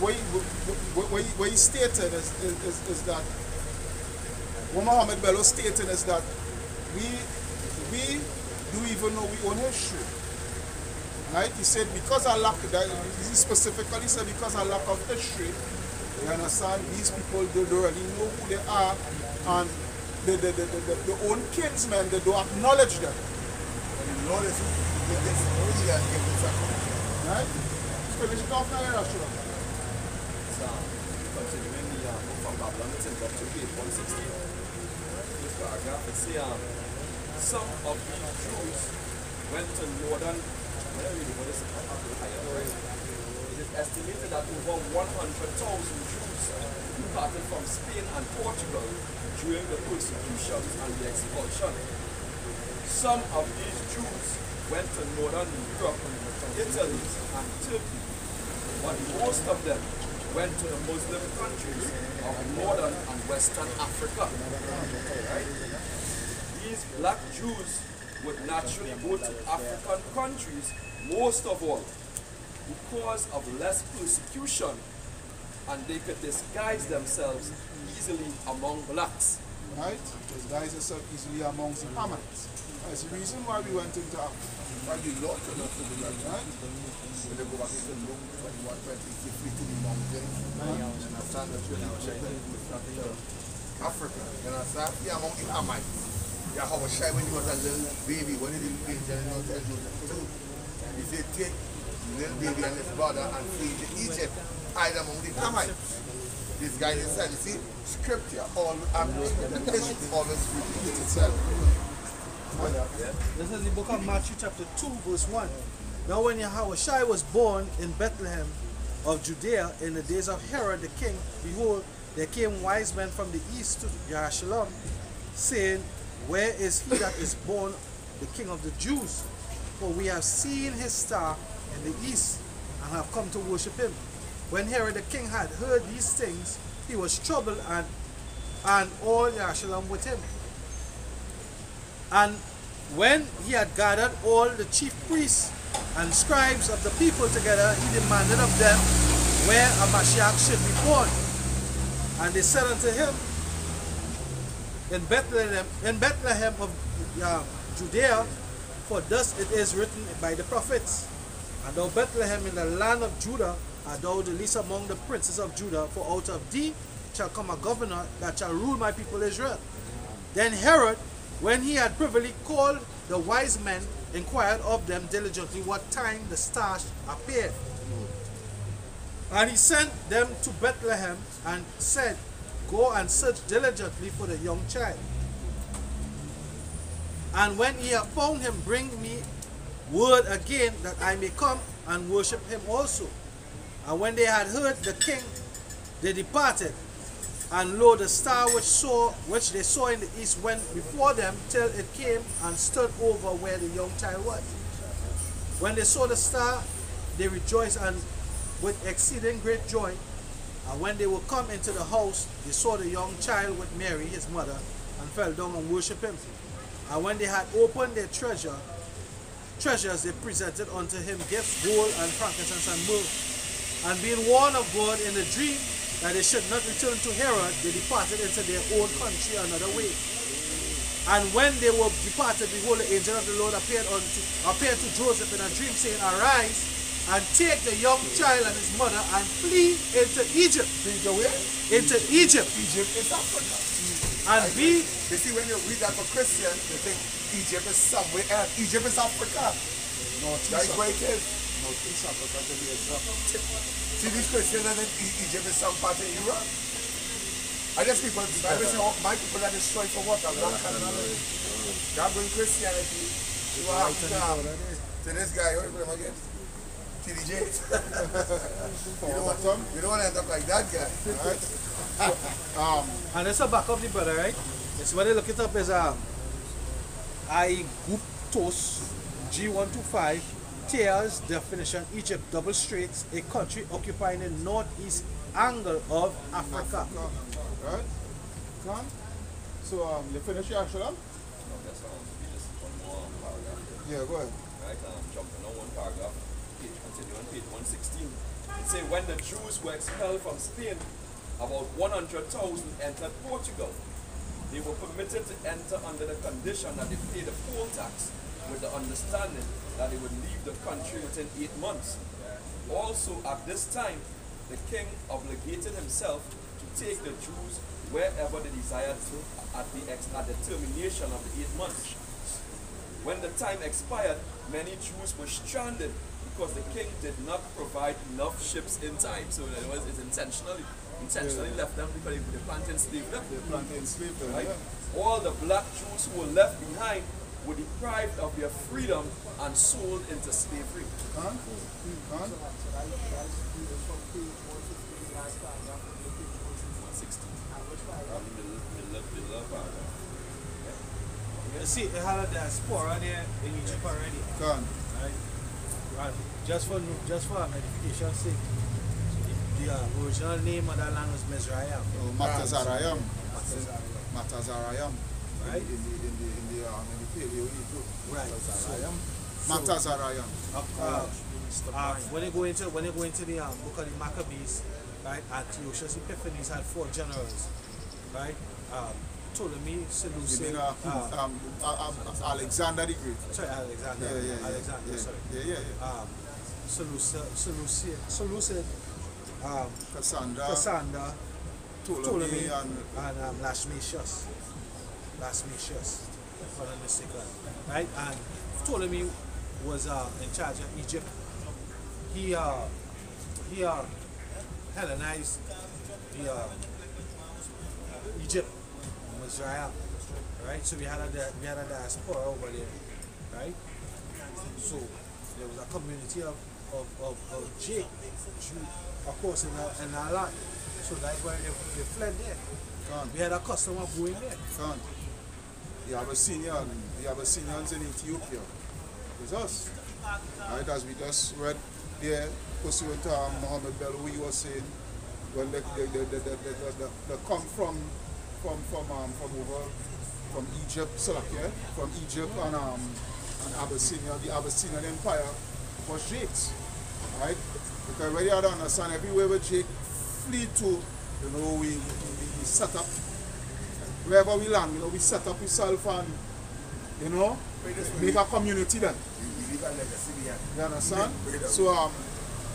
what he stated is that what Muhammad Bello stated is that we do even know we own history. Right? He said because I lack that, he specifically said because I lack of history, you understand, these people don't really know who they are, and the own kinsmen, they don't acknowledge them. Lord is right? Finish it off now, Rashura. Continuing the book from Babylon, it's in chapter 8, 116. This paragraph, it says, some of these Jews went to northern, it is estimated that over 100,000 Jews departed from Spain and Portugal during the persecutions and the expulsion. Some of these Jews went to northern Europe, Italy, and Turkey, but most of them went to the Muslim countries of northern and western Africa. Right? These black Jews would naturally go to African countries, most of all, because of less persecution, and they could disguise themselves easily among blacks. Right? Disguise yourself easily amongst the Hamites. That's the reason why we went into Africa. Why the Lord told us to do that, Right? when they go back into Luke 21, 20, if we to the mountain, and I stand up here and I was saying, Africa, and I stand here among the Hamites. Yeah, how was shy when he was a little baby, when he didn't angel and not tell you. He said, take little baby and his brother and flee to Egypt, hide among the Hamites. This guy said, you see, scripture, all history always repeats itself. This is the book of Matthew chapter 2 verse 1. Now when Yahushua was born in Bethlehem of Judea in the days of Herod the king, behold, there came wise men from the east to Jerusalem, saying, where is he that is born the King of the Jews? For we have seen his star in the east, and have come to worship him. When Herod the king had heard these things, he was troubled, and all Jerusalem with him. And when he had gathered all the chief priests and scribes of the people together, he demanded of them where a Mashiach should be born. And they said unto him, in Bethlehem of Judea, for thus it is written by the prophets, and thou Bethlehem in the land of Judah, art thou the least among the princes of Judah, for out of thee shall come a governor that shall rule my people Israel. Then Herod, when he had privily called the wise men, inquired of them diligently what time the star appeared. And he sent them to Bethlehem and said, go and search diligently for the young child. And when ye have found him, bring me word again, that I may come and worship him also. And when they had heard the king, they departed. And lo, the star which they saw in the east went before them till it came and stood over where the young child was. When they saw the star, they rejoiced and with exceeding great joy. And when they were come into the house, they saw the young child with Mary, his mother, and fell down and worshipped him. And when they had opened their treasures, they presented unto him gifts, gold and frankincense and myrrh. And being warned of God in a dream that they should not return to Herod, they departed into their own country another way. And when they were departed, behold, the angel of the Lord appeared to Joseph in a dream, saying, arise, and take the young child and his mother and flee into Egypt. Flee to where? Into Egypt. Egypt is Africa. And be... You see, when you read that for Christians, you think Egypt is somewhere else. Egypt is Africa. That's where it is. Northeast Africa to be exact. See, these Christians that think Egypt is some part of Europe. I guess people, the Bible says, oh, my people are destroyed for what? God bring Christianity. See what happened to this guy. What do you call him again? TDJ. You don't want to end up like that guy. Right? And it's a back of the brother, right? It's when they look it up is I group toast G125 Tears definition Egypt double straits, a country occupying the northeast angle of Africa. Right? Come. So you finish your Shalom? No, that's just one more paragraph. Yeah, go ahead. Right, jumping on one paragraph, continue on page 116. It says, when the Jews were expelled from Spain, about 100,000 entered Portugal. They were permitted to enter under the condition that they pay the poll tax, with the understanding that they would leave the country within 8 months. Also, at this time, the king obligated himself to take the Jews wherever they desired to at the termination of the 8 months. When the time expired, many Jews were stranded because the king did not provide enough ships in time. So it was intentionally left them because they planned to enslave them. They planned to enslave them, right? yeah. All the black Jews who were left behind were deprived of their freedom and sold into slavery. You see, it had a diaspora there in Egypt already. Gone. Right? Right. Just for edification's sake, the original name of that land was Mizraim. Oh, Matazarayam. Matazarayam. Right? In the Paleo Hebrew. Right. Matazarayam. When you go into the book of the Maccabees, right? Antiochus Epiphanes had 4 generals, right? Ptolemy, Seleucus, You mean Alexander the Great? sorry, Alexander. Yeah. Alexander, sorry. Yeah. Seleucid, Cassandra, Ptolemy, and Lashmatius, if I'm not mistaken, right? And Ptolemy was in charge of Egypt. He Hellenized the Egypt, Israel, right? So we had a diaspora over there, right? So there was a community of Jake, Jew, of course, in our land. So that's why they fled there. We had a custom of going there. the Abyssinians in Ethiopia. It's us. Right, as we just read there, pursuant to Muhammad Bello, he was saying, when they come from Egypt, Salakia, from Egypt and Abyssinia, the Abyssinian Empire was Jake's. Right? Because when you have to understand, everywhere where Jake flee to, we set up, wherever we land, we set up ourselves and, make a community then. You understand?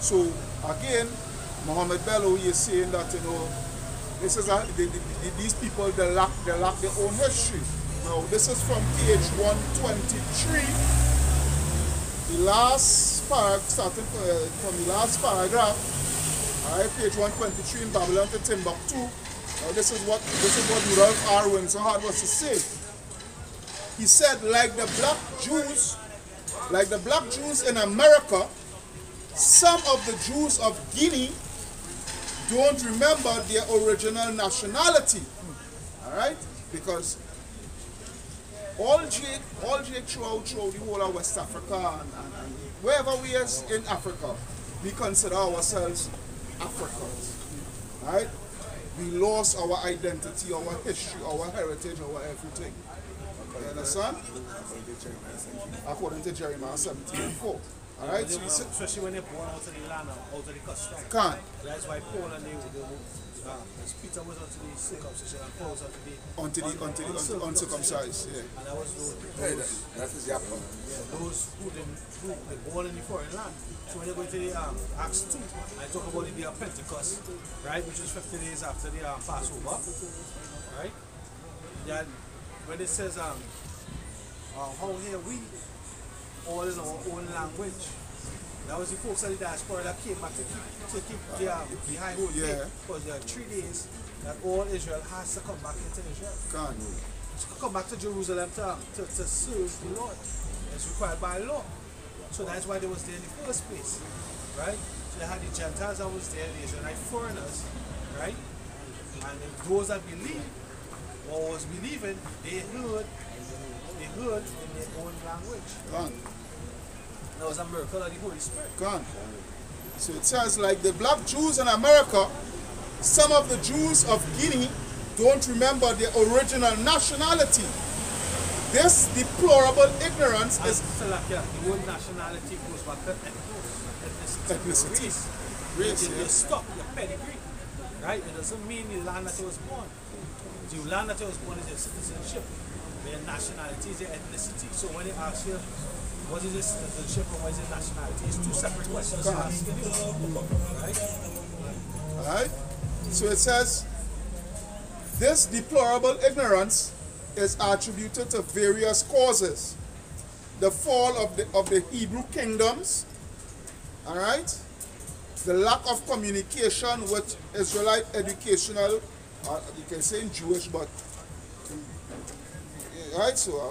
So again, Muhammad Bello is saying that this is these people they lack their own history. Now this is from page 123. The last paragraph, starting from the last paragraph, alright, page 123 in Babylon to Timbuktu. Now this is what Rudolph R. Winson had was to say. He said, like the black Jews in America, some of the Jews of Guinea don't remember their original nationality. Alright? Because all Jake throughout the whole of West Africa and wherever we are in Africa, we consider ourselves Africans. Alright? We lost our identity, our history, our heritage, our everything. You understand? According to Jeremiah 17:4. Alright? So especially when they're born out of the land, out of the custom. Can't. That's why Paul and as Peter was unto the circumcision and Paul was unto the uncircumcised. Yeah. And that was those who were born in the foreign land. So when you go to the Acts 2, I talk about the day of Pentecost, right, which is 50 days after the Passover, right? Yeah, when it says how here we all in our own language. That was the folks of the diaspora that came back to keep the high holy day. Because there are 3 days that all Israel has to come back into Israel. To come back to Jerusalem to serve the Lord. It's required by law. So that's why they was there in the first place. Right? So they had the Gentiles that was there, the Israelite foreigners, right? And those that believed or was believing, they heard in their own language. That was a miracle of the Holy Spirit. So it says, like the black Jews in America, some of the Jews of Guinea don't remember their original nationality. This deplorable ignorance is... The word nationality goes back to ethnicity. Race. Your stock, your pedigree. Right? It doesn't mean the land that you was born. The land that you was born is your citizenship. Their nationality is your ethnicity. So when they ask you, what is your citizenship and what is your nationality? It's 2 separate questions. Right? Alright? So it says, this deplorable ignorance is attributed to various causes. The fall of the Hebrew kingdoms, alright? The lack of communication with Israelite educational, you can say in Jewish, but right? So I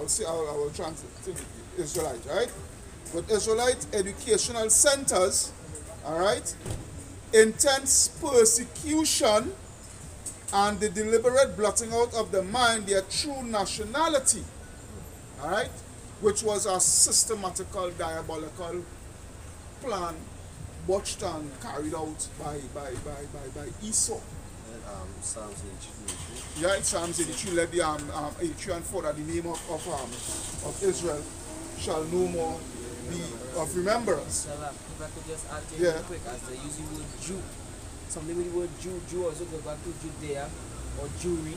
will translate Israelite, right? With Israelite educational centers, all right? Intense persecution and the deliberate blotting out of the mind their true nationality. all right, which was a systematical, diabolical plan botched and carried out by Esau. Psalms 83. Yeah, it's Psalms 83, let the 83 and 4, that the name of Israel shall no more be of remembrance. If I could just add to it Yeah. real quick, as they use the word Jew. Something with the word Jew. Jew also goes back to Judea or Jewry,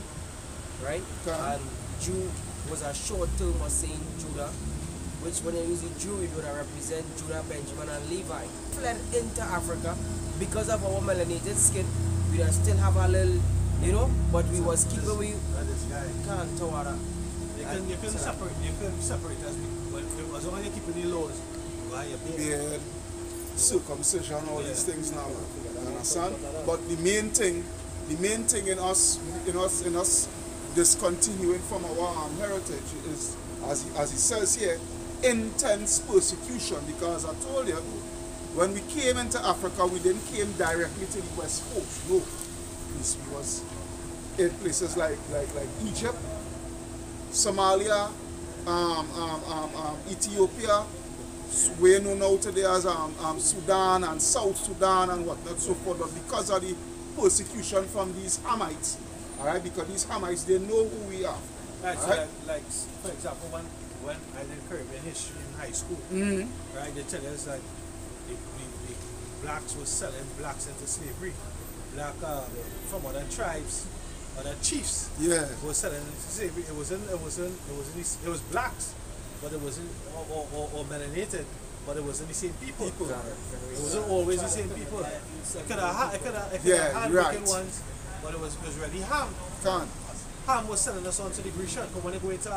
right? Okay. And Jew was a short term of saying Judah, which when they use the Jewry, it would represent Judah, Benjamin, and Levi. Fled into Africa because of our melanated skin. We don't still have a little, you know, but we was keeping we can't tawara. You can separate us. But as long as you keep the laws, you are your Beard, circumcision, all these things now. You understand? But the main thing in us discontinuing from our heritage is, as he says here, intense persecution. Because I told you, when we came into Africa, we didn't came directly to the West Coast. No, we was in places like Egypt, Somalia, Ethiopia, we know now today as Sudan and South Sudan and whatnot, so forth. But because of the persecution from these Hamites, all right, because these Hamites, they know who we are. Right, so right? like for example, when I did Caribbean history in high school, right, they tell us that the blacks were selling blacks into slavery. Black from other tribes, other chiefs, were selling into slavery. It was blacks, but it wasn't or melanated, but it wasn't the same people. It wasn't always the same people. It could have had working ones, but it was really Ham. Ham was selling us on to the Grecian. Because when they go into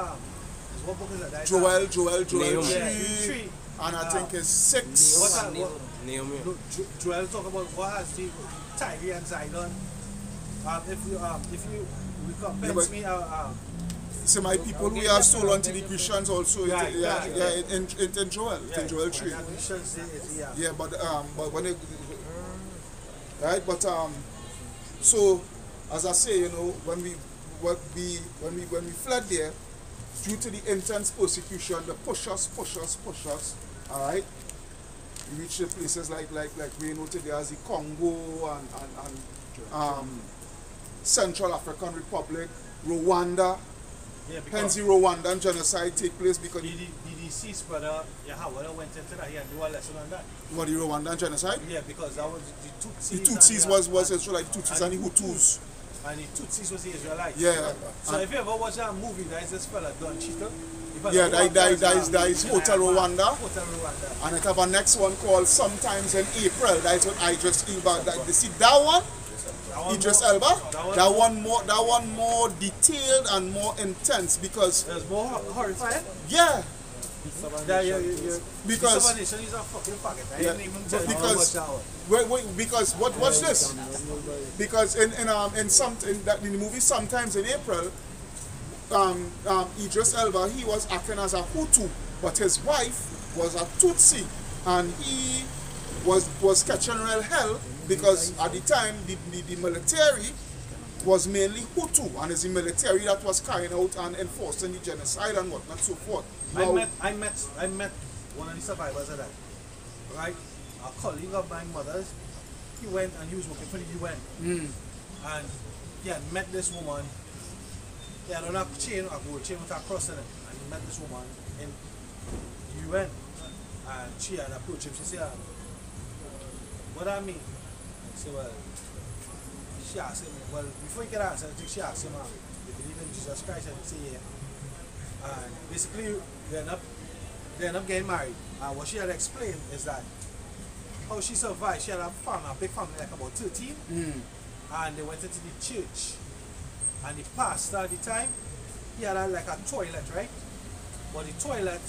what book is that? Joel 3. And I think it's 6. Joel talk about what has the Tyre and Zidon. If you recompense me, so my people, we are sold onto the Christians also. In Joel, in Joel 3. Yeah, but when it, right, but so as I say, you know, when we fled there, due to the intense persecution, the push us, all right. We reached the places like we know today as the Congo and Central African Republic, Rwanda. Hence the Rwandan genocide take place because the deceased brother Yahweh went into that here and do a lesson on that. What, the Rwandan genocide? Yeah, because that was the Tutsis. The Tutsis was Israelite Tutsis and the Hutus. And the Tutsis was the Israelites. Yeah. So if you ever watch that movie, there is this fella Don Cheetah. Yeah, that is Hotel Rwanda. Hotel Rwanda. And it have a next one called Sometimes in April. That is what Idris Elba. You see that one? Idris Elba. That one more detailed and more intense because there's more horrifying. Yeah. Because watch this. Because in the movie Sometimes in April, Idris Elba, he was acting as a Hutu, but his wife was a Tutsi, and he was catching real hell because at the time the military was mainly Hutu, and it's the military that was carrying out and enforcing the genocide and whatnot, so forth. Now, I met one of the survivors of that, right? A colleague of my mother's. He went and he was working for the UN, and he had met this woman. He had on a chain with a cross in it, and he met this woman in the UN, and she had approached him. She said, "What I mean?" I said, "Well." She asked him, well, before he could answer, I think she asked him, you believe in Jesus Christ? And he said, yeah. And basically, they end up getting married. And what she had explained is that how she survived, she had a big family, like about 13. And they went into the church. And the pastor at the time, he had like a toilet, right? But the toilet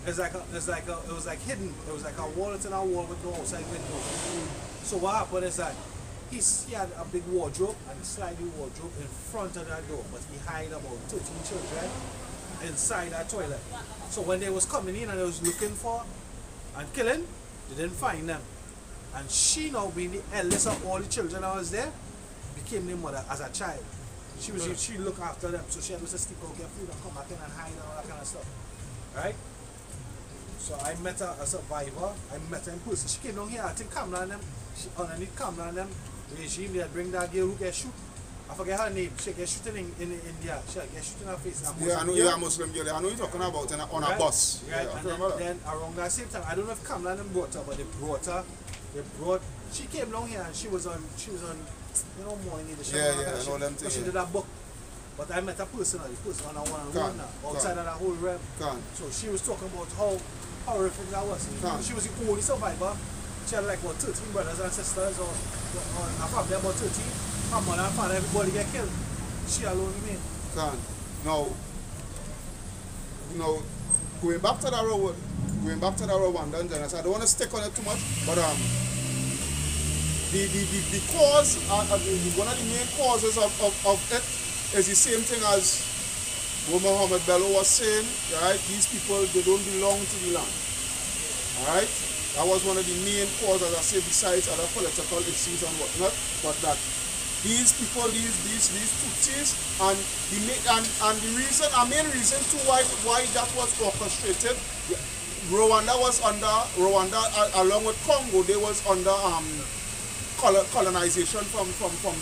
it was like hidden. It was like a wall, it's in a wall with no outside window. So what happened is that he had a big wardrobe and a sliding wardrobe in front of that door, but he hid about 13 children inside that toilet. So when they was coming in and they was looking for and killing, they didn't find them. And she, now being the eldest of all the children that was there, became the mother as a child. She look after them, so she had to stick out, get food and come back in and hide and all that kind of stuff. Right? So I met a survivor. I met her in person. She came down here. I think Kamla and them. Underneath Kamla and them regime, they bring that girl who get shoot. I forget her name. She get shooting in India. She get shooting in her face. Yeah, I know you're a Muslim girl. I know you're talking about on a bus. Right. Yeah, And then around that same time, I don't know if Kamla and them brought her, but they brought her. She came down here and she was on morning edition. Yeah, I know them things. She did that book. But I met her personally, on a one-on-one now, outside of that whole realm. So she was talking about how horrific that was. She was the only survivor. She had like 13 brothers and sisters, or her family about 13. Her mother and father, everybody get killed. She alone remained. Now, going back to that Rwanda and genocide, I don't want to stick on it too much, but the cause, one of the main causes of it is the same thing as what Mohammed Bello was saying, right? These people, they don't belong to the land, all right? That was one of the main causes, as I say, besides other political issues and whatnot, but that these people, these Tutsis, and the reason, a main reason too why that was orchestrated, Rwanda along with Congo, they was under colonization from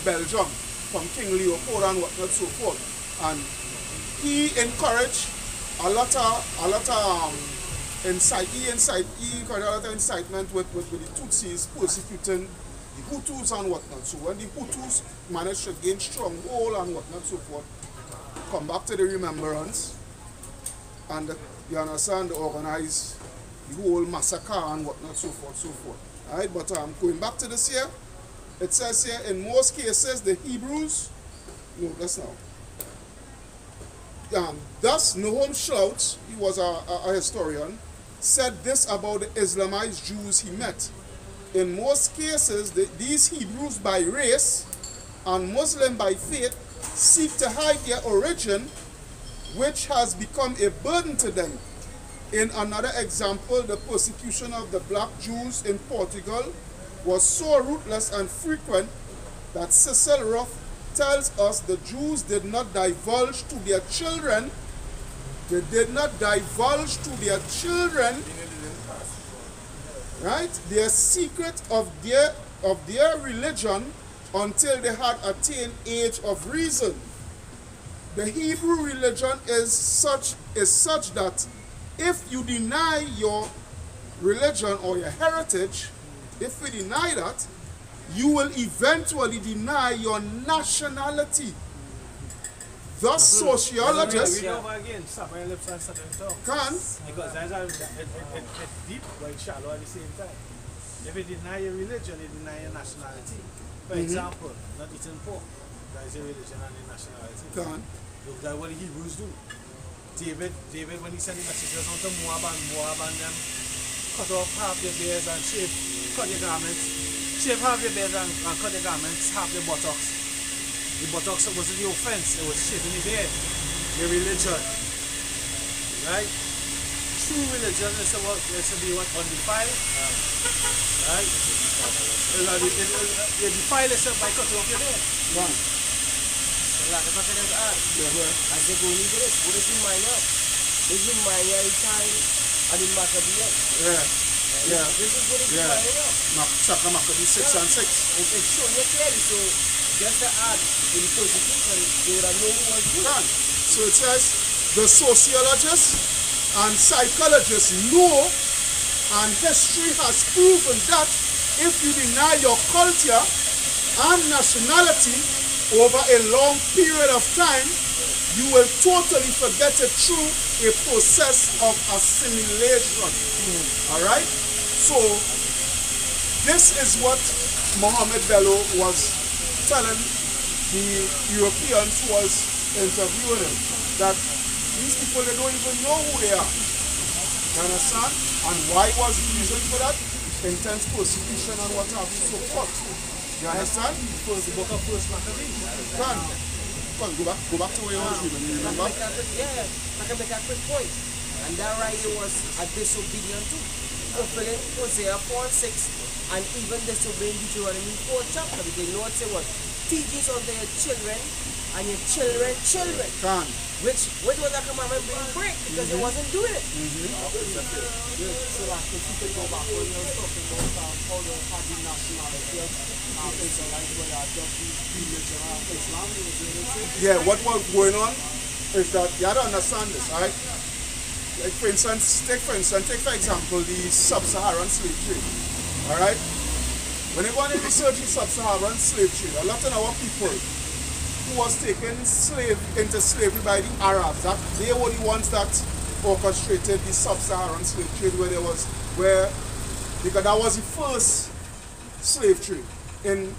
Belgium, from King Leopold and whatnot, so forth, and he encouraged a lot of incitement with the Tutsis persecuting the Hutus and whatnot. So when the Hutus managed to gain stronghold and whatnot, so forth, come back to the remembrance, and you understand, organize the whole massacre and whatnot, so forth. Alright, but going back to this here, it says here, in most cases, the Hebrews, no, that's now. Thus, Nahum Schultz, he was a historian, said this about the Islamized Jews he met. In most cases, these Hebrews by race and Muslim by faith seek to hide their origin, which has become a burden to them. In another example, the persecution of the black Jews in Portugal was so ruthless and frequent that Cecil Ruff tells us the Jews did not divulge to their children. They did not divulge to their children, right, their secret of their religion until they had attained age of reason. The Hebrew religion is such that if you deny your religion or your heritage, if you deny that, you will eventually deny your nationality. Thus, sociologists can. Because it's deep but shallow at the same time. If you deny your religion, you deny your nationality. For example, not eating pork, that is a religion and a nationality. Look at what the Hebrews do. David, when he sent the messages on to Moab and them, cut off half your beards and cut your garments. Shave half your beard and cut your garments, half your buttocks. The buttocks wasn't the offense, it was shaving the beard. Your religion. Right? True religion is to be what? Undefiled. Right? You defile yourself by cutting off your beard. Like if I can just add, I say go leave this. What is in my up? This is my time and in Maccabees. This is what it's lining up. Chapter Maccabees 6 and 6. It's showing you clearly, so just to add in persecution, they would have known who was doing. So it says the sociologists and psychologists know, and history has proven that if you deny your culture and nationality over a long period of time, you will totally forget it through a process of assimilation. Alright? So, this is what Mohammed Bello was telling the Europeans who was interviewing him, that these people, they don't even know who they are. You understand? And why was the reason for that? Intense persecution and what have you, so forth. You understand? The book of First Maccabees. Go back to where you was reading, you remember? I can make a quick point. And that right there was a disobedient too. Fulfilling Hosea 4:6 and even disobeying Deuteronomy 4 chapter. Because the Lord said what? Teach this unto your children and your children. Can. Which was a commandment being break because they wasn't doing it. So like if you could go back when you were talking about how the Hadi nationality Israelites were just religion of Islam. Yeah, what was going on is that you have to understand this, right? Like for instance, take for example the sub-Saharan slave trade. Alright? When you go and research the sub-Saharan slave trade, a lot of our people who was taken into slavery by the Arabs, that they were the ones that orchestrated the sub-Saharan slave trade because that was the first slave trade in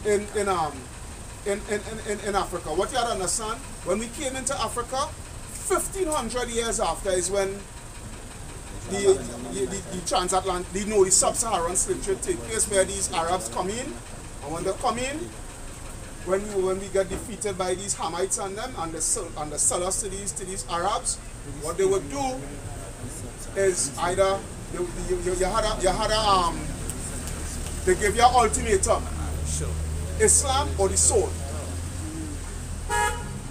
Africa. What you have to understand, when we came into Africa, 1500 years after is when the transatlantic, the sub-Saharan slave trade take place, where these Arabs come in, and when they come in, when we get defeated by these Hamites and them and the sellers to these Arabs, what they would do is either they give you an ultimatum: Islam or the sword.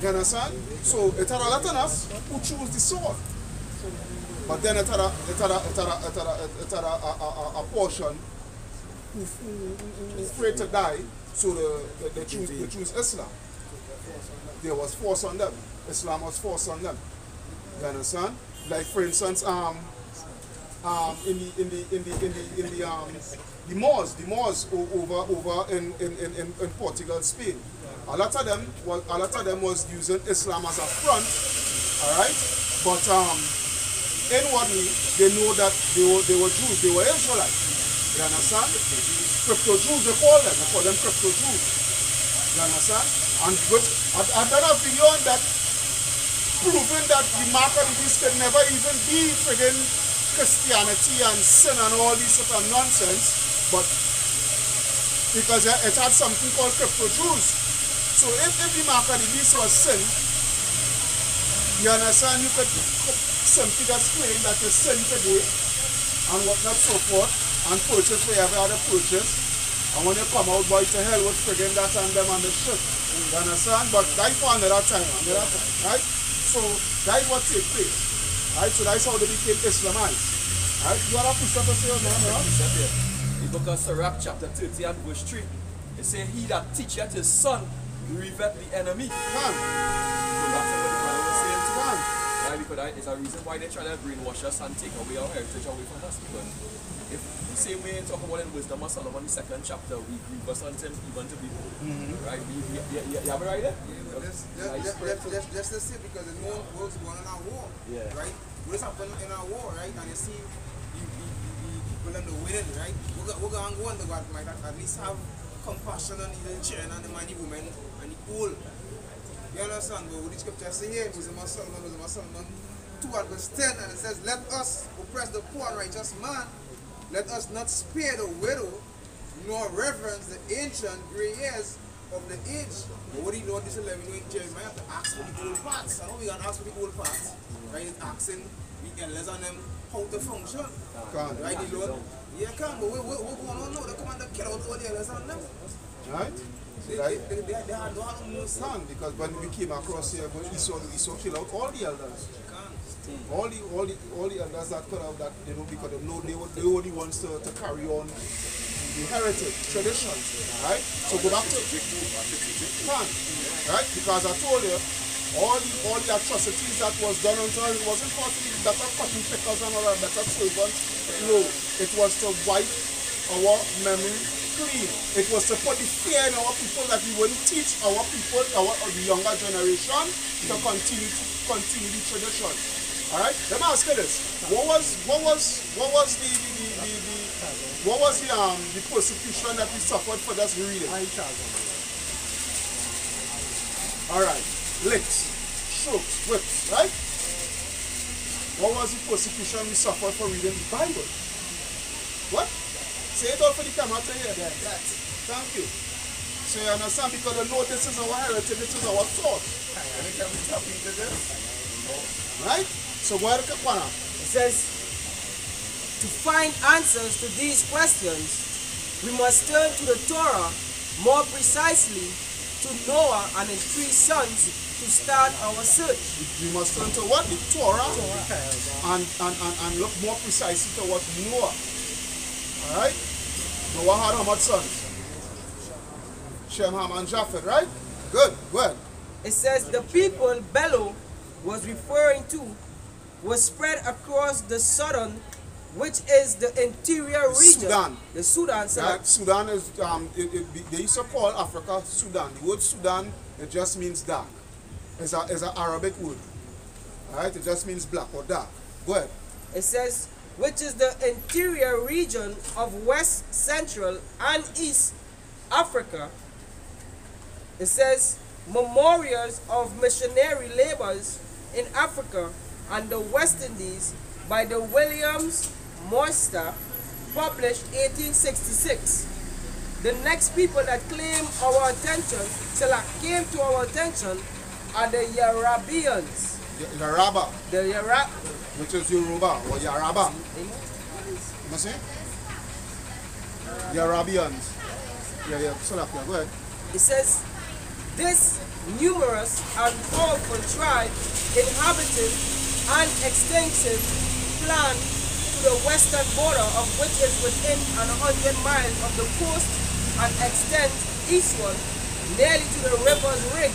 You understand? So it had a lot of us who choose the sword, but then it had a portion who afraid to die. So they choose Islam. There was force on them. Islam was force on them. You understand? Like for instance, the Moors over in Portugal, Spain. A lot of them was using Islam as a front, all right. But inwardly they know that they were Jews. They were Israelites. You understand? Crypto Jews, they call them crypto Jews. You understand? And then a video on that proving that the mark of the beast can never even be friggin' Christianity and sin and all this sort of nonsense, but because it had something called crypto Jews. So if the mark of the beast was sin, you understand, you could simply just claim that you sin today and whatnot so forth, and purchase wherever you had to purchase. And when you come out, boy, to hell with friggin' that and them and the shit. You understand? But that's for another time, right? So that's what takes place. Right? So that's how they became Islamized. Right? You have a precept to say, man, right? The book of Sirach, chapter 30 and verse 3. It says, he that teacheth his son grieveth the enemy. Come. Right, because that is a reason why they're trying to brainwash us and take away our heritage away from us. Because if the same way you talk about in Wisdom of Solomon, the 2nd chapter, we grieve us until even to be right. You have it right there? Just to see, because there's more works going on in our war. Yeah. Right? What's happening in our war, right? And you see people in the winning, right? We're going to go on the God might at least have compassion on the children and the man, the women, and the old. You understand? But what the scripture say here, Wisdom of Solomon 2 and verse 10, and it says, let us oppress the poor and righteous man, let us not spare the widow, nor reverence the ancient gray hairs of the age. But what do you know this 11 in Jeremiah? You have to ask for the old parts. I know we can ask for the old parts. Right? It's asking the elders on them how to function. Right? The Lord? Yeah, can, but we're going on now. They come and they kill out all the elders on them. Right? They had no mercy. Because when we came across here, Esau killed out all the elders. All the elders that could have that, because they were the ones to carry on the heritage, traditions, right? So go back to right? Because I told you, all the atrocities that was done unto us, it wasn't for the better cotton pickers and all better servants. No, it was to wipe our memory clean. It was to put the fear in our people that we wouldn't teach our people, the younger generation, to continue the tradition. All right. Let me ask you this: what was the persecution that we suffered for this reading? All right. Licks, strokes, whips. Right. What was the persecution we suffered for reading the Bible? What? Say it out for the camera to hear that. Thank you. So you understand, because they know this is our heritage, this is our thought. Anytime we tap into this. Right? So go ahead and Kapana. It says, to find answers to these questions, we must turn to the Torah, more precisely to Noah and his 3 sons to start our search. We must turn to what? The Torah. And look more precisely to what Noah. Alright? Noah had how much sons? Shem, Ham, and Japheth, right? Good, good. It says the people Belo was referring to was spread across the southern, which is the interior region. Sudan. The Sudan. Right? Sudan is, they used to call Africa Sudan. The word Sudan, it just means dark. It's an Arabic word. Alright? It just means black or dark. Go ahead. It says, which is the interior region of West, Central, and East Africa. It says, memorials of missionary labors in Africa and the West Indies by the Williams Moyster, published 1866. The next people that claim our attention, came to our attention, are the Yarabians. Yaraba, The Yarab. which is Yoruba or Yaraba. You see? Yarabians. Yeah, so that, go ahead. It says, this numerous and powerful tribe inhabited an extensive plan to the western border of which is within 100 miles of the coast and extends eastward nearly to the river's rig.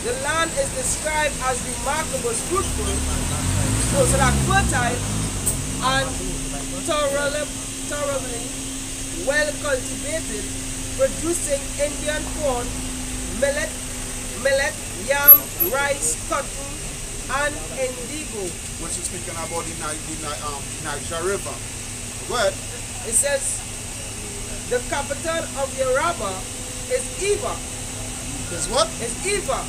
The land is described as remarkably fruitful, so that fertile and thoroughly well cultivated, producing Indian corn, millet, yam, rice, cotton, and indigo. When she's speaking about the Niger River. Go ahead. It says the capital of Yaraba is Eva. Is what? Is Eva.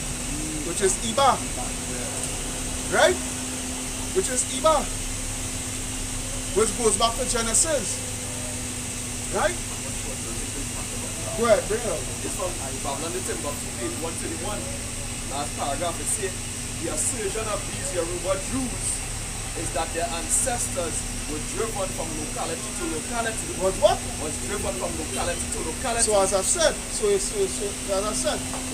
Which is Iba. Right? Which is Iba. Which goes back to Genesis. Right? Go ahead, bring it up. It's from Babylon the Timbuktu, page 131. Last paragraph, it says, the assertion of these Yoruba Jews is that their ancestors were driven from locality to locality. Was what? Was driven from locality to locality. So as I've said,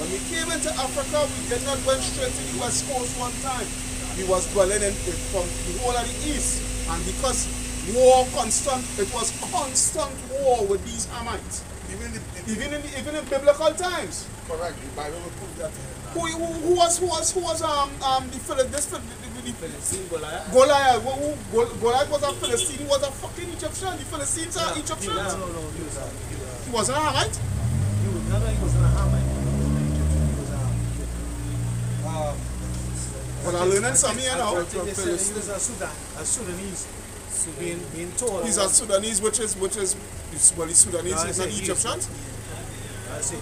when we came into Africa, we did not went straight to the west coast one time. We was dwelling from the whole of the east. And because war constant, it was constant war with these Hamites. Even in biblical times. Correct. The Bible will prove that. Who was Goliath? Goliath was a Philistine. He was a fucking Egyptian. The Philistines are Egyptians. No, He wasn't a Hamite. he wasn't a Hamite. But I'm learning something here now. I think they said he was a Sudanese. Being told. He's a Sudanese, which is he's Sudanese. He's not Egyptian. I say.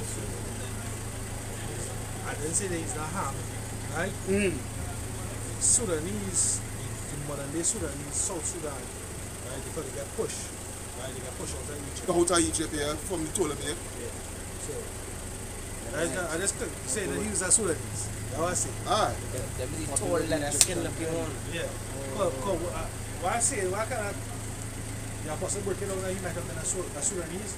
I didn't say that he's not Ham, right? Sudanese, the modern day Sudanese, South Sudan, right? Because they got pushed, right? They got pushed out of Egypt. Out of Egypt, yeah, from the Ptolemy. Yeah. So, I just say that he was a Sudanese. That's what I say. Alright. Yeah. Why I say, why can't the apostle break it down that he might have been a Sudanese?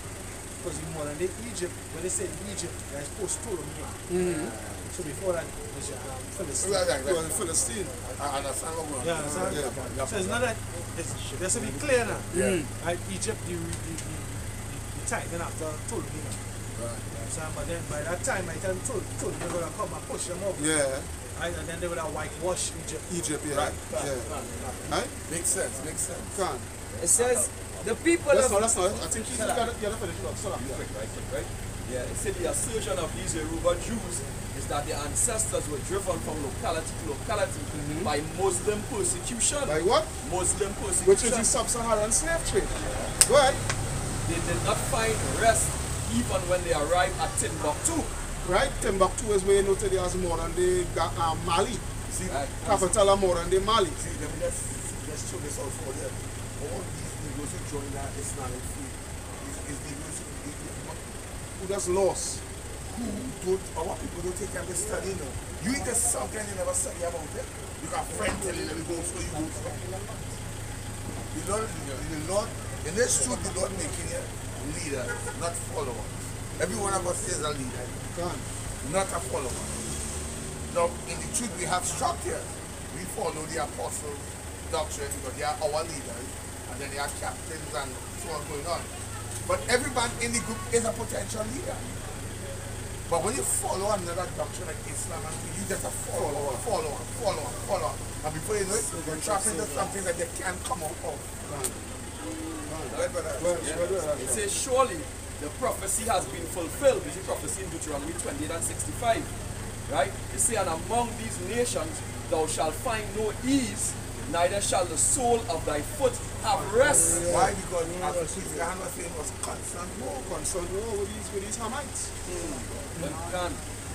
Because in modern day Egypt, when they say Egypt, there's post-Ptolemy. So before that, it was Philistine. It was Philistine. I understand what we're Yeah, understand? Yeah. So it's not that, there's to be clear now. Right? Egypt, the tithing after Ptolemy now. Right. But then by that time, by the time Ptolemy was going to come and push them up. Yeah. Right? And then they would have whitewashed Egypt. Yeah. Right? Makes sense. Can. It says the people Let's of not. I think you got to finish it up. So Right? Yeah, it said the assertion of these Yoruba Jews is that their ancestors were driven from locality to locality by Muslim persecution. By what? Muslim persecution. Which is the sub-Saharan slave trade. Go ahead. They did not find rest even when they arrived at Timbuktu. Right? Timbuktu is where you know today as modern day Mali. See, right. Capital of modern day Mali. See, let's show this out for them. All these Negroes who join that Islamic faith is Negroes Who just lost. Our people don't take time to study now. You eat something you never study about it. You got friends telling you go so you go so. The Lord, in this truth, the Lord making you leaders, not followers. Every one of us is a leader. not a follower. Now, in the truth, we have structure. We follow the apostle doctrine, but they are our leaders, and then they are captains and so on going on. But everyone in the group is a potential leader. But when you follow another doctrine like Islam, and you just a follower. And before you know it, you're trapped into something that they can't come out of. It says, surely the prophecy has been fulfilled. This is prophecy in Deuteronomy 28 and 65. Right? It says, and among these nations thou shalt find no ease, neither shall the sole of thy foot have rest. Why? Because as Abraham was saying, was constant war with these Hamites.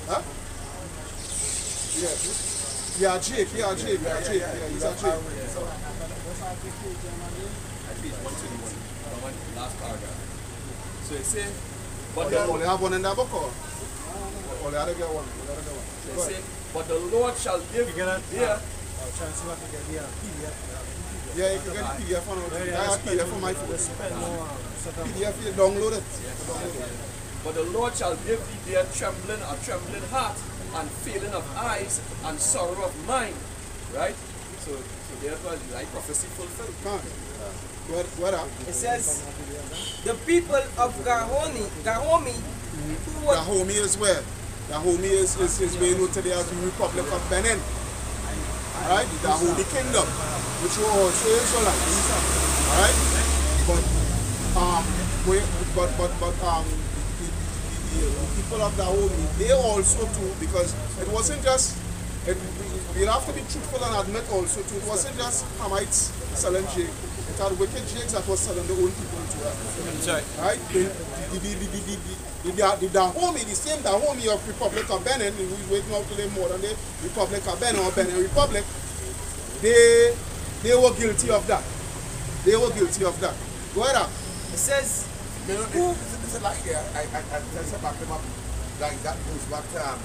Huh? Yeah, Jake. He's a Jake. At least 121, last paragraph. So it says, but they only have one in that book, or? Or they have to get one. So it says, but the Lord shall give you here. Yeah, you can get the PDF on it. I have PDF on my phone. PDF, you download it. But the Lord shall give thee there a trembling heart, and failing of eyes, and sorrow of mind. Right? So therefore, like prophecy fulfilled. What up? It says, the people of Dahomey, Dahomey is where? Dahomey is where you know today as the Republic of Benin. Alright? The Dahomey Kingdom, which were also Israelites. Alright? The people of Dahomey, they also too, because it wasn't just, we'll have to be truthful and admit also too, it wasn't just Hamites selling jig. It had wicked jigs that was selling their own people too. Right? The Dahomey, the same Dahomey of Republic of Benin, who's waiting out today more than the Republic of Benin or Benin Republic, they were guilty of that. Go ahead. It says, this is like, I tell you back them up, like that goes back to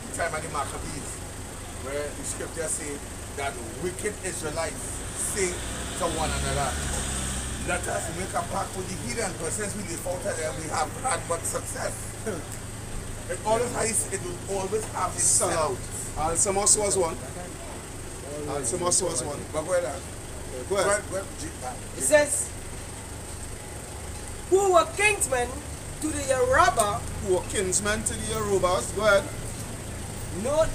the time of the Maccabees, where the scripture say that wicked Israelites say to one another, let us make a pact with the heathen, but since we live out of them, we have had but success. It will always have this sell out. Alcimus was one. But go ahead. Go ahead. It says, who were kinsmen to the Yoruba. Who were kinsmen to the Yorubas. Go ahead. Know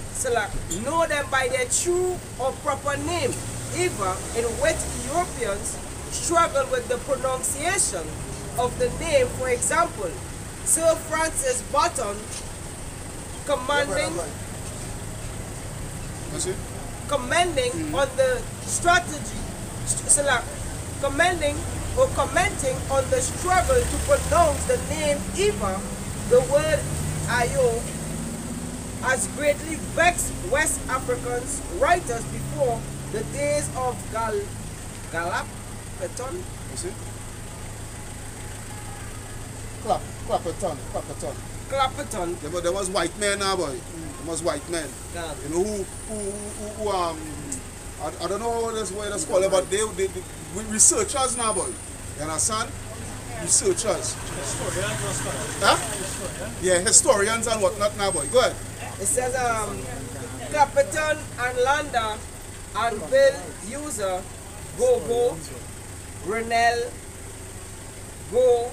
them by their true or proper name, even in which Europeans struggle with the pronunciation of the name. For example, Sir Francis Button commenting on the struggle to pronounce the name Eva, the word Ayo, has greatly vexed West Africans writers before the days of Clapperton. Clapperton. There was white men now, boy. There was white men. Yeah. You know who I don't know what that's called, but they researchers now, boy. You understand? Researchers. Huh? Yeah, historians and whatnot now, boy. Go ahead. It says Clapperton and Landa and Bill User, Gogo, Grenell, Go,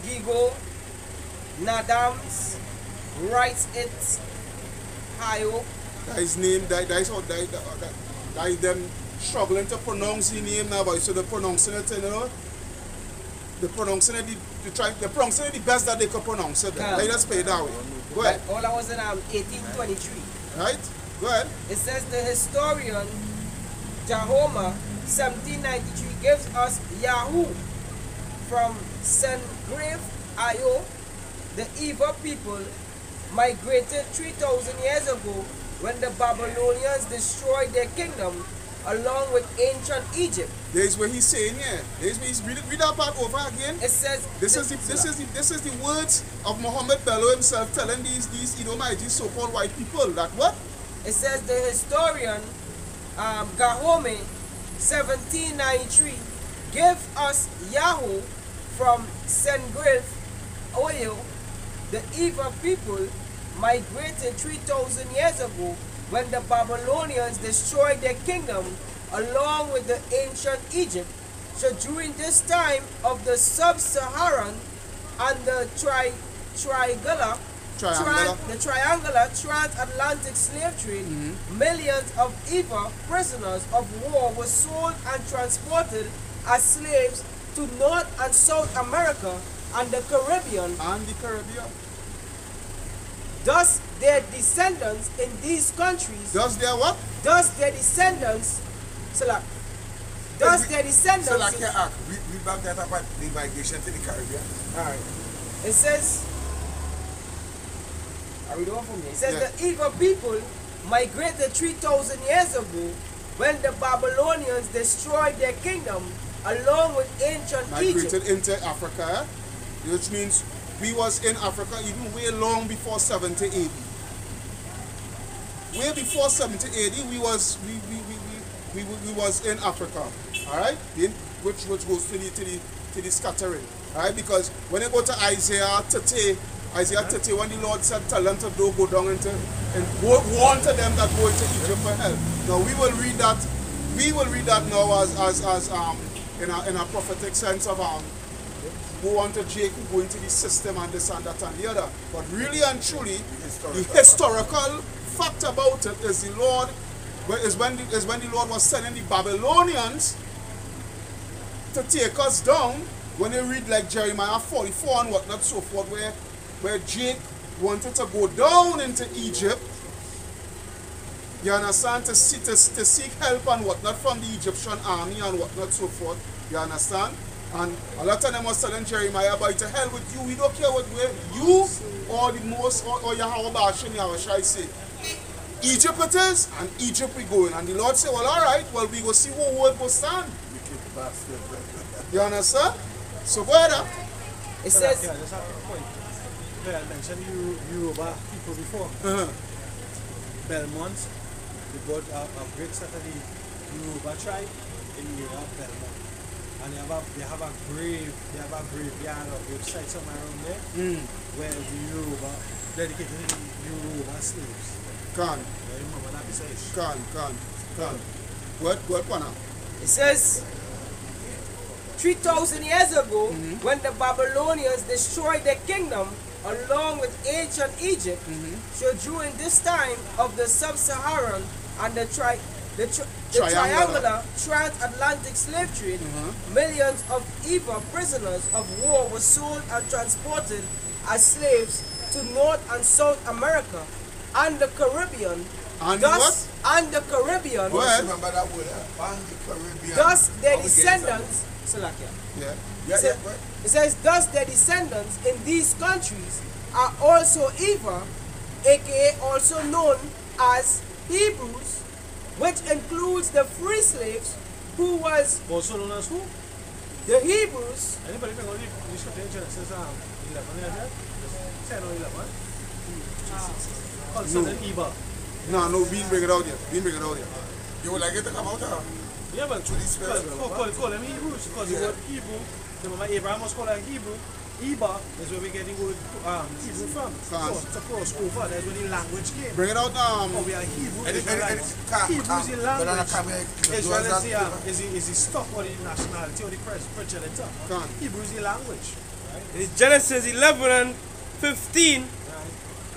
Gigo, Nadams, writes it, Hayo. That is name, that is them struggling to pronounce the name now, boy. So they're pronouncing it, you know. They're pronouncing it the best that they could pronounce it. They just play it that way. Go ahead. All that was in 1823. Right? Go ahead. It says the historian Jahoma 1793 gives us Yahoo from Sengrave, Ayo. The Eva people migrated 3,000 years ago when the Babylonians destroyed their kingdom along with ancient Egypt. There's what he's saying here. Read that part over again. It says this is the words of Muhammad Bello himself telling these Edomites, so-called white people, that what? It says the historian Gahome 1793 give us Yahoo from Sengrave, Oyo. the Eva people migrated 3,000 years ago when the Babylonians destroyed their kingdom along with the ancient Egypt. So during this time of the sub-Saharan and the triangular transatlantic slave trade, millions of Eva prisoners of war were sold and transported as slaves to North and South America and the Caribbean. Thus their descendants in these countries. Thus their what? Thus their descendants. Thus their descendants. So like we back that about the migration to the Caribbean. Alright. It says, I read over from here. It says the Eva people migrated 3,000 years ago when the Babylonians destroyed their kingdom along with ancient Egypt. Migrated into Africa, which means we was in Africa even way long before 70 AD. Way before 70 AD, we was in Africa, all right, which goes to the scattering, all right, because when you go to Isaiah 30, when the Lord said, tell them to go down and warn to them that go into Egypt for help. Now we will read that now as in a prophetic sense of go on to Jacob, go into the system and this and that and the other. But really and truly, the historical fact about it is the Lord is when the Lord was sending the Babylonians to take us down. When you read like Jeremiah 44 and whatnot so forth, where Jake wanted to go down into Egypt, you understand, to seek help and whatnot from the Egyptian army and whatnot so forth, you understand? And a lot of them was telling Jeremiah, about to hell with you, we don't care what way you or the most or Yahweh Bashin, Yahweh Shai say. Egypt it is, and Egypt we going. And the Lord said, well, all right, well, we go see what word will stand. You understand? So go ahead. It says, I just have a point. I mentioned Yoruba people before. Belmont, they got a great set of the Yoruba tribe in the area of Belmont. And they have a graveyard or grave site somewhere around there where the Yoruba dedicated to the Yoruba slaves. Can. Remember that message? Can. What now? It says 3,000 years ago, when the Babylonians destroyed their kingdom along with ancient Egypt, so during this time of the sub-Saharan and the triangular transatlantic slave trade, millions of Eva prisoners of war were sold and transported as slaves to North and South America and the Caribbean. And the Caribbean. Remember that word, and the Caribbean. Thus their descendants. It says, thus their descendants in these countries are also Eva, aka also known as Hebrews, which includes the free slaves who was also known as who? The Hebrews. Anybody can only Genesis 11, 10 or 11. Concerning Eva. No, we didn't bring it out yet. You would like it to come out here? Yeah, but call them Hebrews, because the word Hebrew, remember Abraham was called a Hebrew. Eba is where we get the word Hebrew from. To cross over, that's where the language came. Bring it out now. Oh, we are Hebrew. Hebrew is the language. Israel is the stock or the nationality or the presence. Hebrew is the language. Right? In Genesis 11 and 15,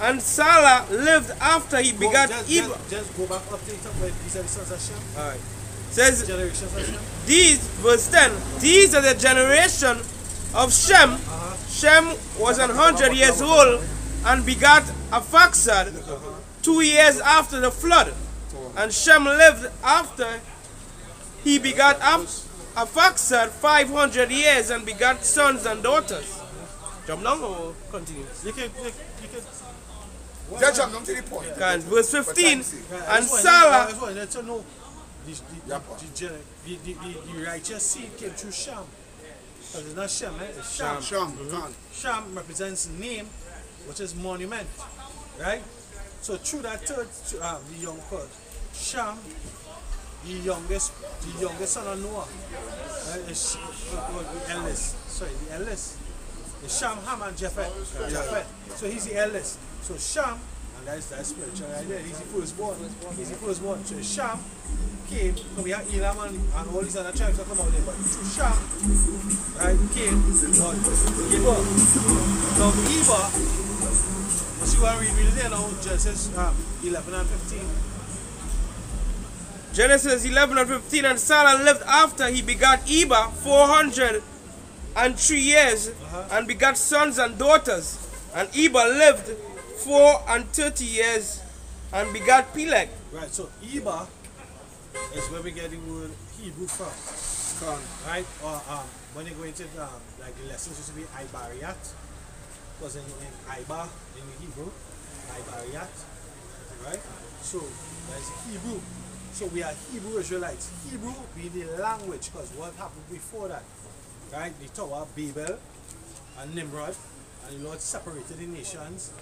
and Salah lived after he begat Eva. Just go back up to it where he said the sons of Shem. Alright. Says Generations of Shem. These, verse 10, these are the generation of Shem. Shem was 100 years old and begat Arphaxad 2 years after the flood. And Shem lived after he begat Arphaxad 500 years and begat sons and daughters. Jump down or continue? You can Just jump down to the point. Verse 15, and Salah. The righteous seed came through Shem. Because it's not Shem, it's Sham. Sham represents name, which is monument, right? So through that third, the young person, Sham, the youngest son of Noah, right? The eldest. It's Sham, Ham, and Japhet. Japhet. So he's the eldest. So Sham, and that's spiritual right there. He's the firstborn. He's the firstborn. So Sham came, so we have Elam and all these other tribes that come out there. But through Sham, right, came on Eber. Now Eber, you see what I read there now, Genesis 11 and 15. Genesis 11 and 15, and Sarah lived after he begat Eber 403 years, and begat sons and daughters. And Eber lived 430 years, and begat Peleg. Right, so Eber is where we get the word Hebrew from. Right? Or when you go into like the lessons used to be Ibariat. Because in Ibar in Hebrew, Ibariat. Right? So that's Hebrew. So we are Hebrew Israelites. Hebrew being the language, because what happened before that? Right? The Tower of Babel and Nimrod, and the Lord separated the nations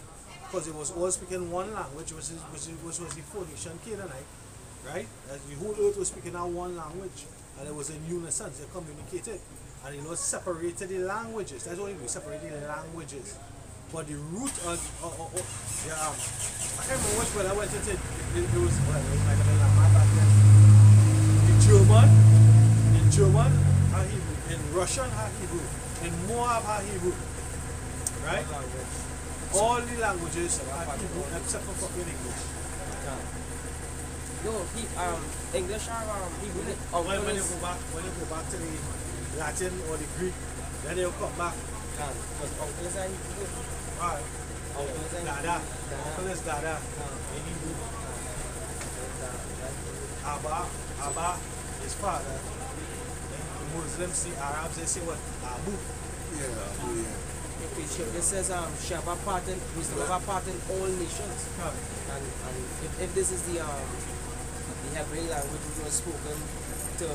because it was all speaking one language, which was the Phoenician Canaanite. Right? As the whole earth was speaking out one language, and it was in unison, they communicated. And the Lord separated the languages. That's what we separated the languages. But the root of I can't remember which one I went into. It was like back then. In German are Hebrew. In Russian are Hebrew. In Moab are Hebrew. Right? All the languages are Hebrew except for fucking English. No, English are Hebrew. When you go back to the Latin or the Greek, then they'll come back. Because uncle is a Hebrew. Alright. Dada. Uncle is Dada. In Hebrew. Abba, his father. The Muslims, the Arabs, they say what? Abu. It says Shabbat pattern, wisdom of a pattern all nations. And if this is the Hebrew language which was spoken to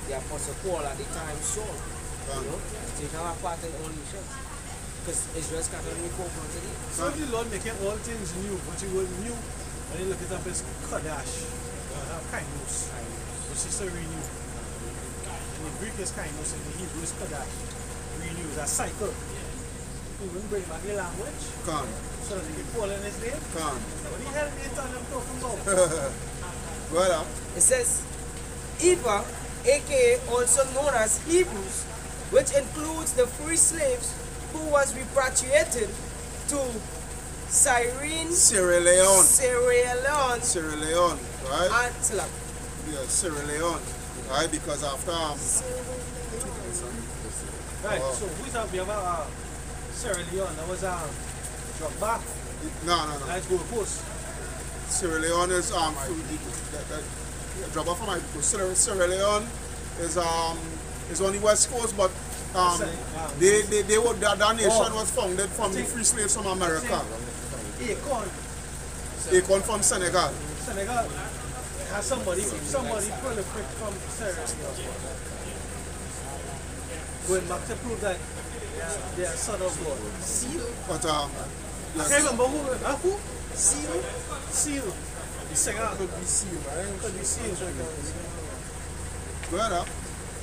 the Apostle Paul at the time Saul, you know, so you can have a pattern all nations. Because Israel's scattered in 4.8. So the Lord making all things new, but you will new when you look it up as Kadash, Kainos, which is a renew. In the Greek is Kainos, in the Hebrew is Kadash. Renew is a cycle. You wouldn't bring back the language. Come. So that you Paul in his name. Come. What the hell they tell them talking about? Well, It says, Eva, aka also known as Hebrews, which includes the free slaves who was repatriated to Cyrene, Sierra Leone, right? and Slap. Yeah, Sierra Leone, right? Because after Right, so who's that? We have Sierra Leone, that was drop back. No. That's Gold Coast. Sierra Leone is drop off from my people. Sierra Leone is on the west coast, but they were that nation was founded from the free slaves from America. Acorn from Senegal. Senegal has somebody prolific from Sierra Leone. Going back to prove that they are son of God. Seal. But I can't remember who? Seal. The singer could be Seal. Could be Seal. Go ahead.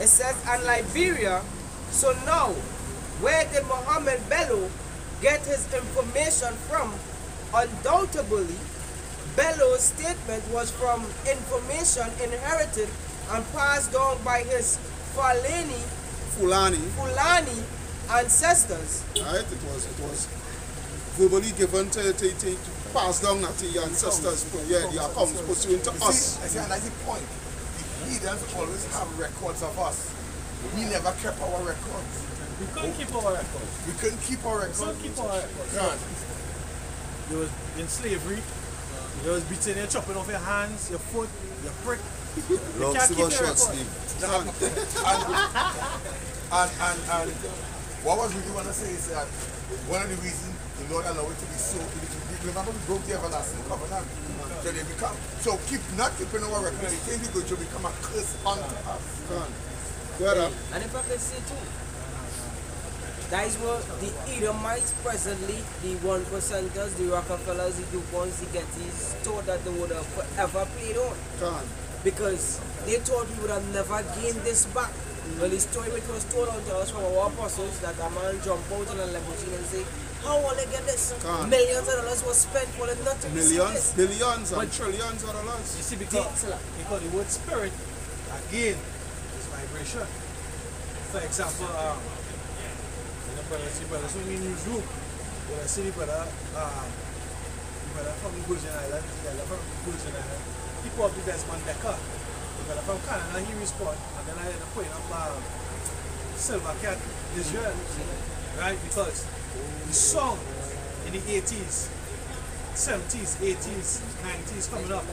It says, and Liberia. So now, where did Mohammed Bello get his information from? Undoubtedly, Bello's statement was from information inherited and passed down by his Fulani ancestors. Right? It was verbally given to pass down to the ancestors. Yeah, the accounts pursuant to us. I see, and that's the point. The leaders always have records of us. We never kept our records. We couldn't keep our records. We couldn't keep our records. You was in slavery. You was beating you, chopping off your hands, your foot, your prick. Long sleeve and short sleeve. And what was really want to say is that one of the reasons the Lord allowed it to be so, remember we broke the everlasting covenant. So they become, so not keeping our record, the things we go to become a curse unto us. And if I can say too, that is what the Edomites presently, the 1%ers, the Rockefellers, the DuPonts, the Gettys, thought that they would have forever paid on. Because they thought we would have never gained this back. Well, the story which was told unto us from our apostles that a man jumped out in a limousine and say, how will they get this? Can't. Millions of dollars was spent for them not to receive Millions, this. billions, and But- trillions of dollars. You see, because the word spirit, again, is vibration. For example, the brother, so we in his group, when I see the brother from the Virgin Island, he put up the Desmond Decker. The brother from Canada, he respond, and then I end up putting up Silver Cat, Israel, right? Because the song in the 80s, 70s, 80s, 90s coming up,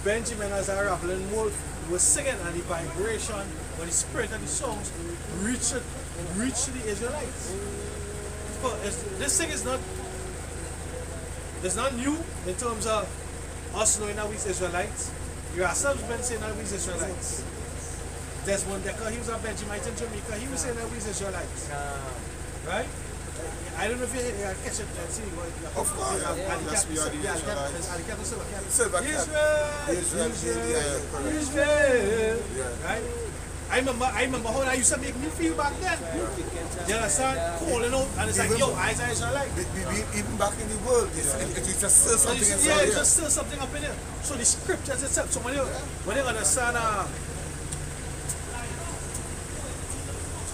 Benjamin as a rattling wolf was singing, and the vibration or the spirit of the songs reached the Israelites. But this thing is not, it's not new in terms of us knowing that we Israelites. You ourselves been saying that we Israelites. Desmond Decker, he was a Benjamite in Jamaica, he was saying that we Israelites. Right? I don't know if you catch it and see what Of course, yes, we are the Israelites. Silver Cat. Israel. Right? I remember how that used to make me feel back then. You understand? Calling out and it's like, yo, I Israelite. Even back in the world, it just still something inside. Yeah, it's just still something up in there. So the scriptures itself, so when they understand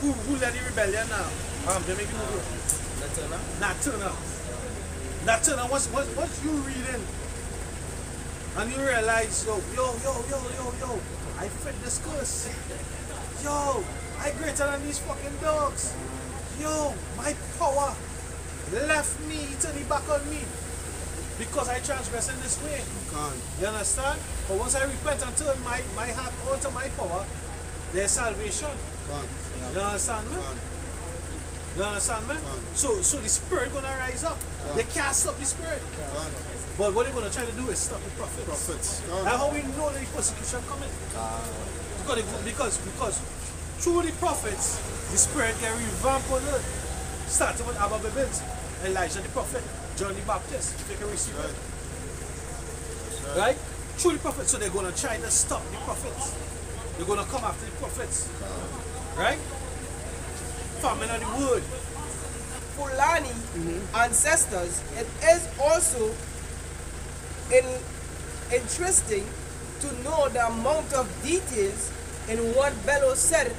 who led the rebellion now? They make it move. Nat Turner, once you reading and you realize, yo, I fit this curse. Yo, I greater than these fucking dogs. Yo, my power left me, turned it back on me. Because I transgress in this way. You understand? But once I repent and turn my heart onto my power, there's salvation. You understand me? You understand me? So the spirit gonna rise up. They can't stop the spirit. But what they're gonna try to do is stop the prophets. That's how we know the persecution coming. Because through the prophets, the spirit can revamp on earth. Starting with Abba Bibins, Elijah the prophet, John the Baptist, if they can receive it. Right? Through the prophets, so they're gonna try to stop the prophets. They're gonna come after the prophets. Right? Famine of the word. Fulani ancestors, it is also interesting to know the amount of details in what Bello said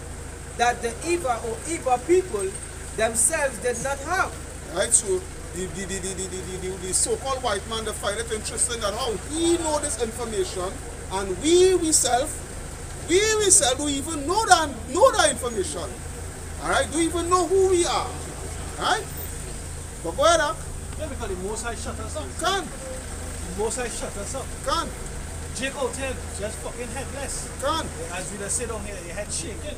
that the Iba people themselves did not have. Right, so the so-called white man, they find it interesting that how he know this information, and we ourselves don't even know that information. Alright, don't even know who we are. Alright? But go ahead, Yeah, because the Most High shut us up. Can. The Most High shut us up. Can. Jake out here just fucking headless. Can. As we just sit down here, your head shaking.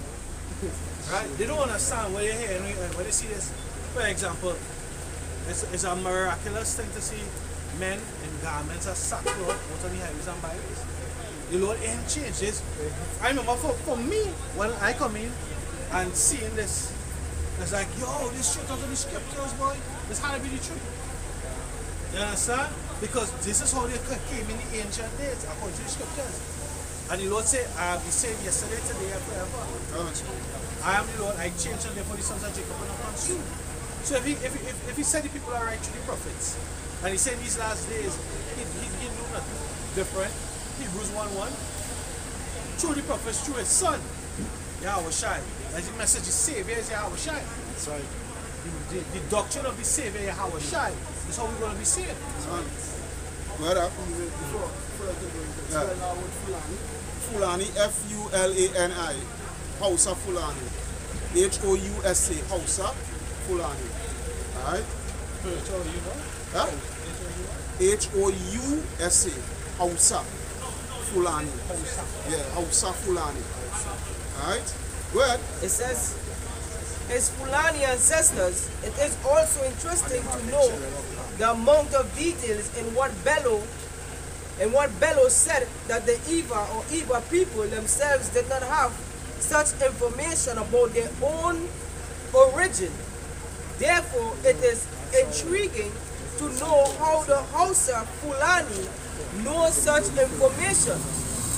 Right? They don't understand what you hear when they see this. For example, it's a miraculous thing to see men in garments of sackcloth out on the highways and byways. The Lord ain't changed this. I remember for me, when I come in and seeing this, it's like, yo, this shit out of the scriptures, boy. This had to be the truth. You understand? Because this is how they came in the ancient days, according to the scriptures. And the Lord said, I am the same yesterday, today, and forever. I am the Lord, I changed them for the sons of Jacob and upon you. So if he said the people are right through the prophets, and he said these last days, he knew nothing different. Hebrews 1:1. Through the prophets, through his son, Yahweh Shai. As the message is Savior is Yahweh Shai. That's right. The doctrine of the Savior Yahweh Shai is how we're going to be saved. What up? Fulani, Fulani, Hausa Fulani. Housa, Hausa Fulani. Alright? Huh? Housa, Hausa Fulani. Yeah, Hausa Fulani. Alright? Go ahead. It says, his Fulani ancestors, it is also interesting to know the amount of details in what Bello said that the Iba people themselves did not have such information about their own origin. Therefore, it is intriguing to know how the Hausa Fulani know such information,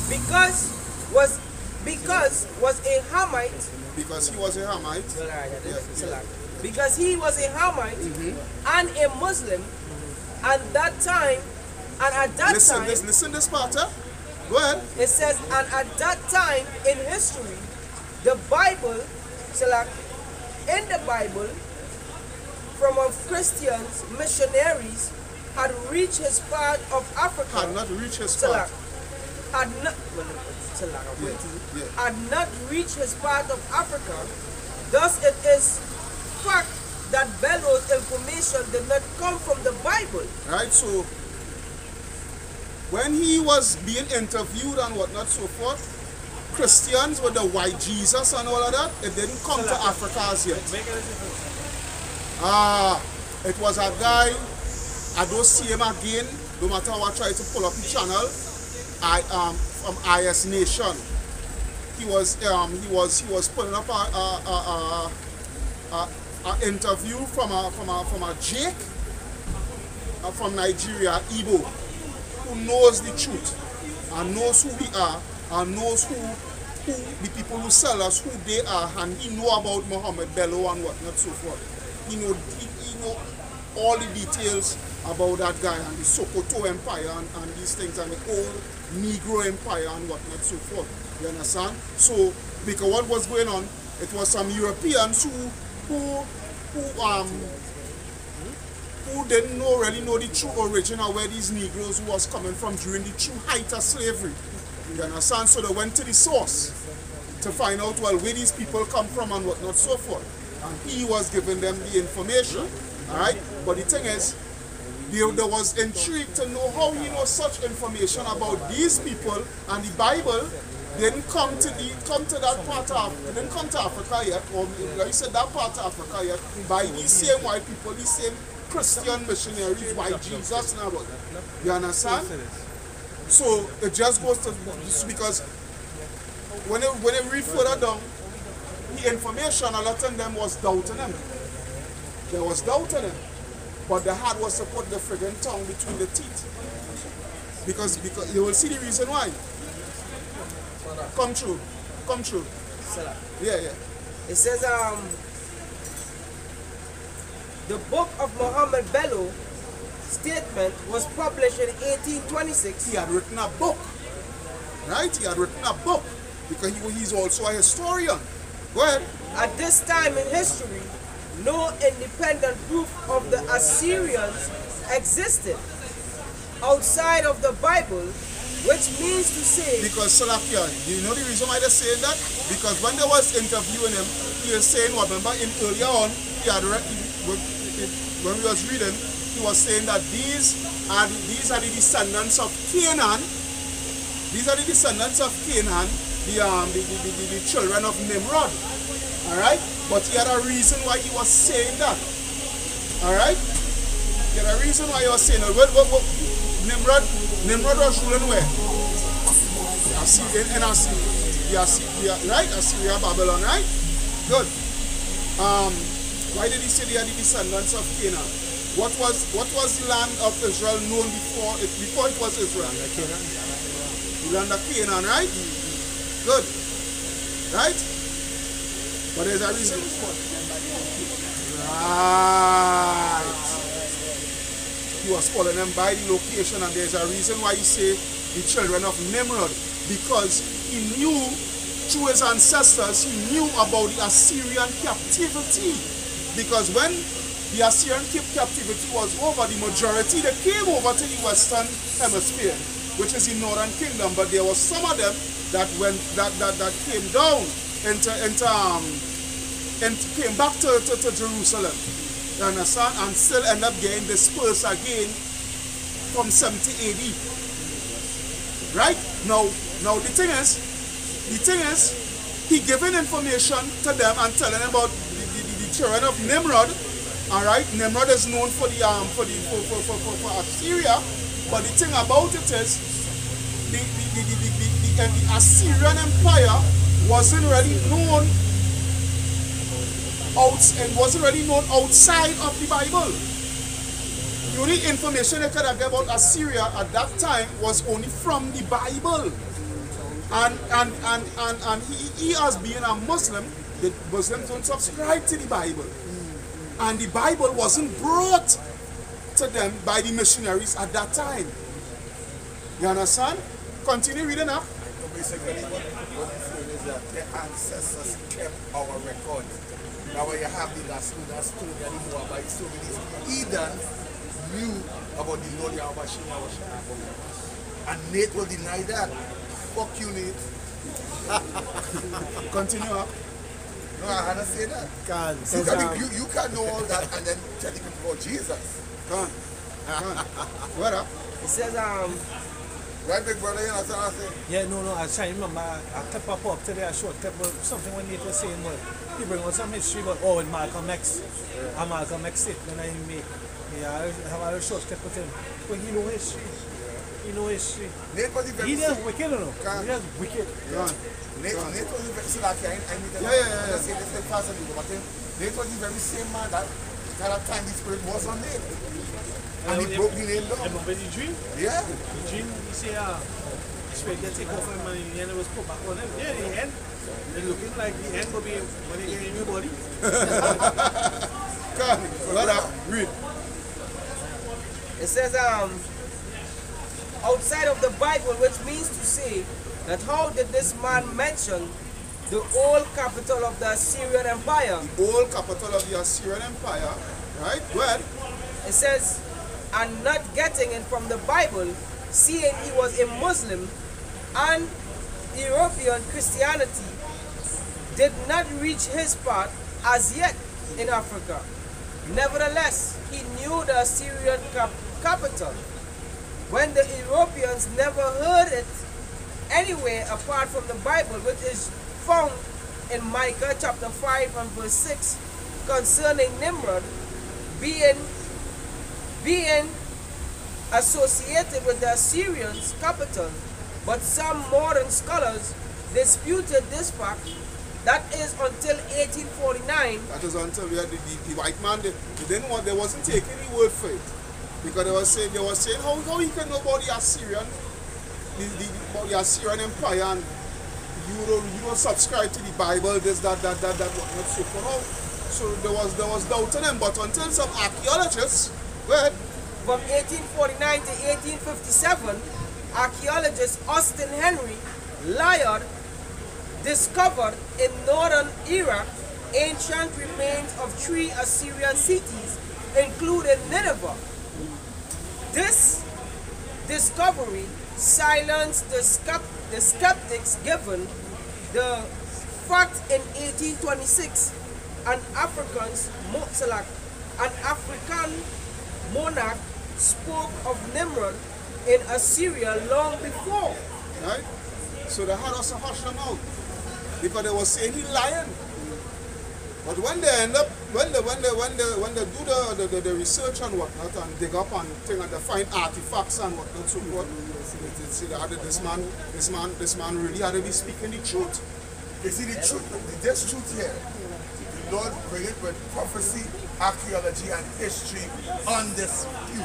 because because was a Hamite. Because he was a Hamite. Well, alright, Yeah, yeah. Because he was a Hamite and a Muslim, and that time, and at that time, Listen this part, huh? Go ahead. it says, and at that time in history, the Bible, in the Bible, from of Christians, missionaries, had reached his part of Africa. Had not reached his part. Had not, had not reached his part of Africa. Thus it is fact that Bello's information did not come from the Bible. Right, so when he was being interviewed and whatnot so forth, Christians with the white Jesus and all of that, it didn't come to Africa as yet. It was a guy, I don't see him again, no matter what I try to pull up the channel, from IS Nation. He was putting up an interview from a Jake from Nigeria, Igbo, who knows the truth and knows who we are and knows who the people who sell us, who they are, and he know about Mohammed Bello and whatnot so forth. He know all the details about that guy and the Sokoto Empire and these things and the old Negro Empire and whatnot so forth. You understand? So because what was going on, it was some Europeans who didn't really know the true origin of where these Negroes was coming from during the true height of slavery. You understand? So they went to the source to find out, well, where these people come from and whatnot so forth. And he was giving them the information. Alright? But the thing is, they was intrigued to know how he knows such information about these people, and the Bible didn't come to that part of, didn't come to Africa yet, or like you said, that part of Africa yet, by these same white people, these same Christian missionaries, white Jesus and all that. You understand? So it just goes to, because when they read further down, the information, a lot of them was doubting him. There was doubt in him. But the heart was to put the friggin' tongue between the teeth. Because you will see the reason why. Come true. Come true. Yeah. It says, the book of Mohammed Bello statement was published in 1826. He had written a book. Right? He had written a book. Because he's also a historian. Go ahead. At this time in history, no independent proof of the Assyrians existed outside of the Bible, which means to say... Because Salakia, you know the reason why they're saying that? Because when they was interviewing him, he was saying, remember earlier on, he had when we was reading, he was saying that these are the descendants of Canaan. These are the descendants of Canaan, the children of Nimrod. Alright? But he had a reason why he was saying that. Alright? He had a reason why he was saying that. Nimrod was ruling where? In Assyria, right? Assyria, Babylon, right? Good. Why did he say they are the descendants of Canaan? What was the land of Israel known before it was Israel? The land of Canaan, right? Good. Right? But there's a reason. Right. He was calling them by the location, and there's a reason why he say the children of Nimrod, because he knew through his ancestors, he knew about the Assyrian captivity. Because when the Assyrian captivity was over, the majority they came over to the Western Hemisphere, which is the Northern Kingdom. But there was some of them that came down and came back to Jerusalem. You understand? And still end up getting dispersed again from 70 AD. Right? Now the thing is, he giving information to them and telling them about the children of Nimrod. Alright? Nimrod is known for for Assyria, but the thing about it is the Assyrian Empire wasn't really known outside of the Bible. The only information they could have got about Assyria at that time was only from the Bible. And he as being a Muslim, the Muslims don't subscribe to the Bible. And the Bible wasn't brought to them by the missionaries at that time. You understand? Continue reading up. So basically, what he's saying is that their ancestors kept our record. Now when you have the last story that you know about, so many Eden knew about the Lord Yahweh Shema. And Nate will deny that. Fuck you, Nate. Continue up. No, I had to say that. You can know all that and then tell the people about Jesus. Come on. What up? It says, Right, big brother, you know what I'm saying? Yeah, no, I was trying to remember a clip up today, a short clip, but something when Nate was saying, but he bring out some history, but with Malcolm X, a Malcolm X statement I make. Yeah, I have a short clip with him, but he know history. He know history. Nate was the very He just wicked, you know. He just wicked. Nate was the very, so like, I need to say this thing fast and but Nate was the very same man that time the spirit was on Nate. And he broke the name down. Remember the dream? Yeah. The dream, you say, spirit get taken off him and in the end it was put back on him. Yeah, in the end, it's looking like the end will be when they get in your body. Come, what up? Read. it says, outside of the Bible, which means to say that how did this man mention the old capital of the Assyrian Empire? The old capital of the Assyrian Empire, right? Well, It says, and not getting it from the Bible, seeing he was a Muslim and European Christianity did not reach his part as yet in Africa. Nevertheless, he knew the Assyrian capital. When the Europeans never heard it anywhere apart from the Bible, which is found in Micah chapter 5 and verse 6 concerning Nimrod being associated with the Assyrians' capital, but some modern scholars disputed this fact. That is until 1849. that is until we had the white man, they wasn't taking the word for it. Because they were saying how you can know about the Assyrian, about the Assyrian Empire, and you don't subscribe to the Bible, this, that, whatnot, so forth. So there was doubt in them, but until some archaeologists, well, From 1849 to 1857, archaeologist Austin Henry Layard discovered in northern Iraq ancient remains of 3 Assyrian cities, including Nineveh. This discovery silenced the skeptics given the fact in 1826 an African monarch spoke of Nimrod in Assyria long before. right? So they had us to hush them out because they were saying he lying. But when they end up, when they do the research and whatnot and dig up and thing and they find artifacts and whatnot, so forth, they see that this man really had to be speaking the truth. You see the truth, there's truth here. The Lord bring it with prophecy, archaeology, and history undisputed.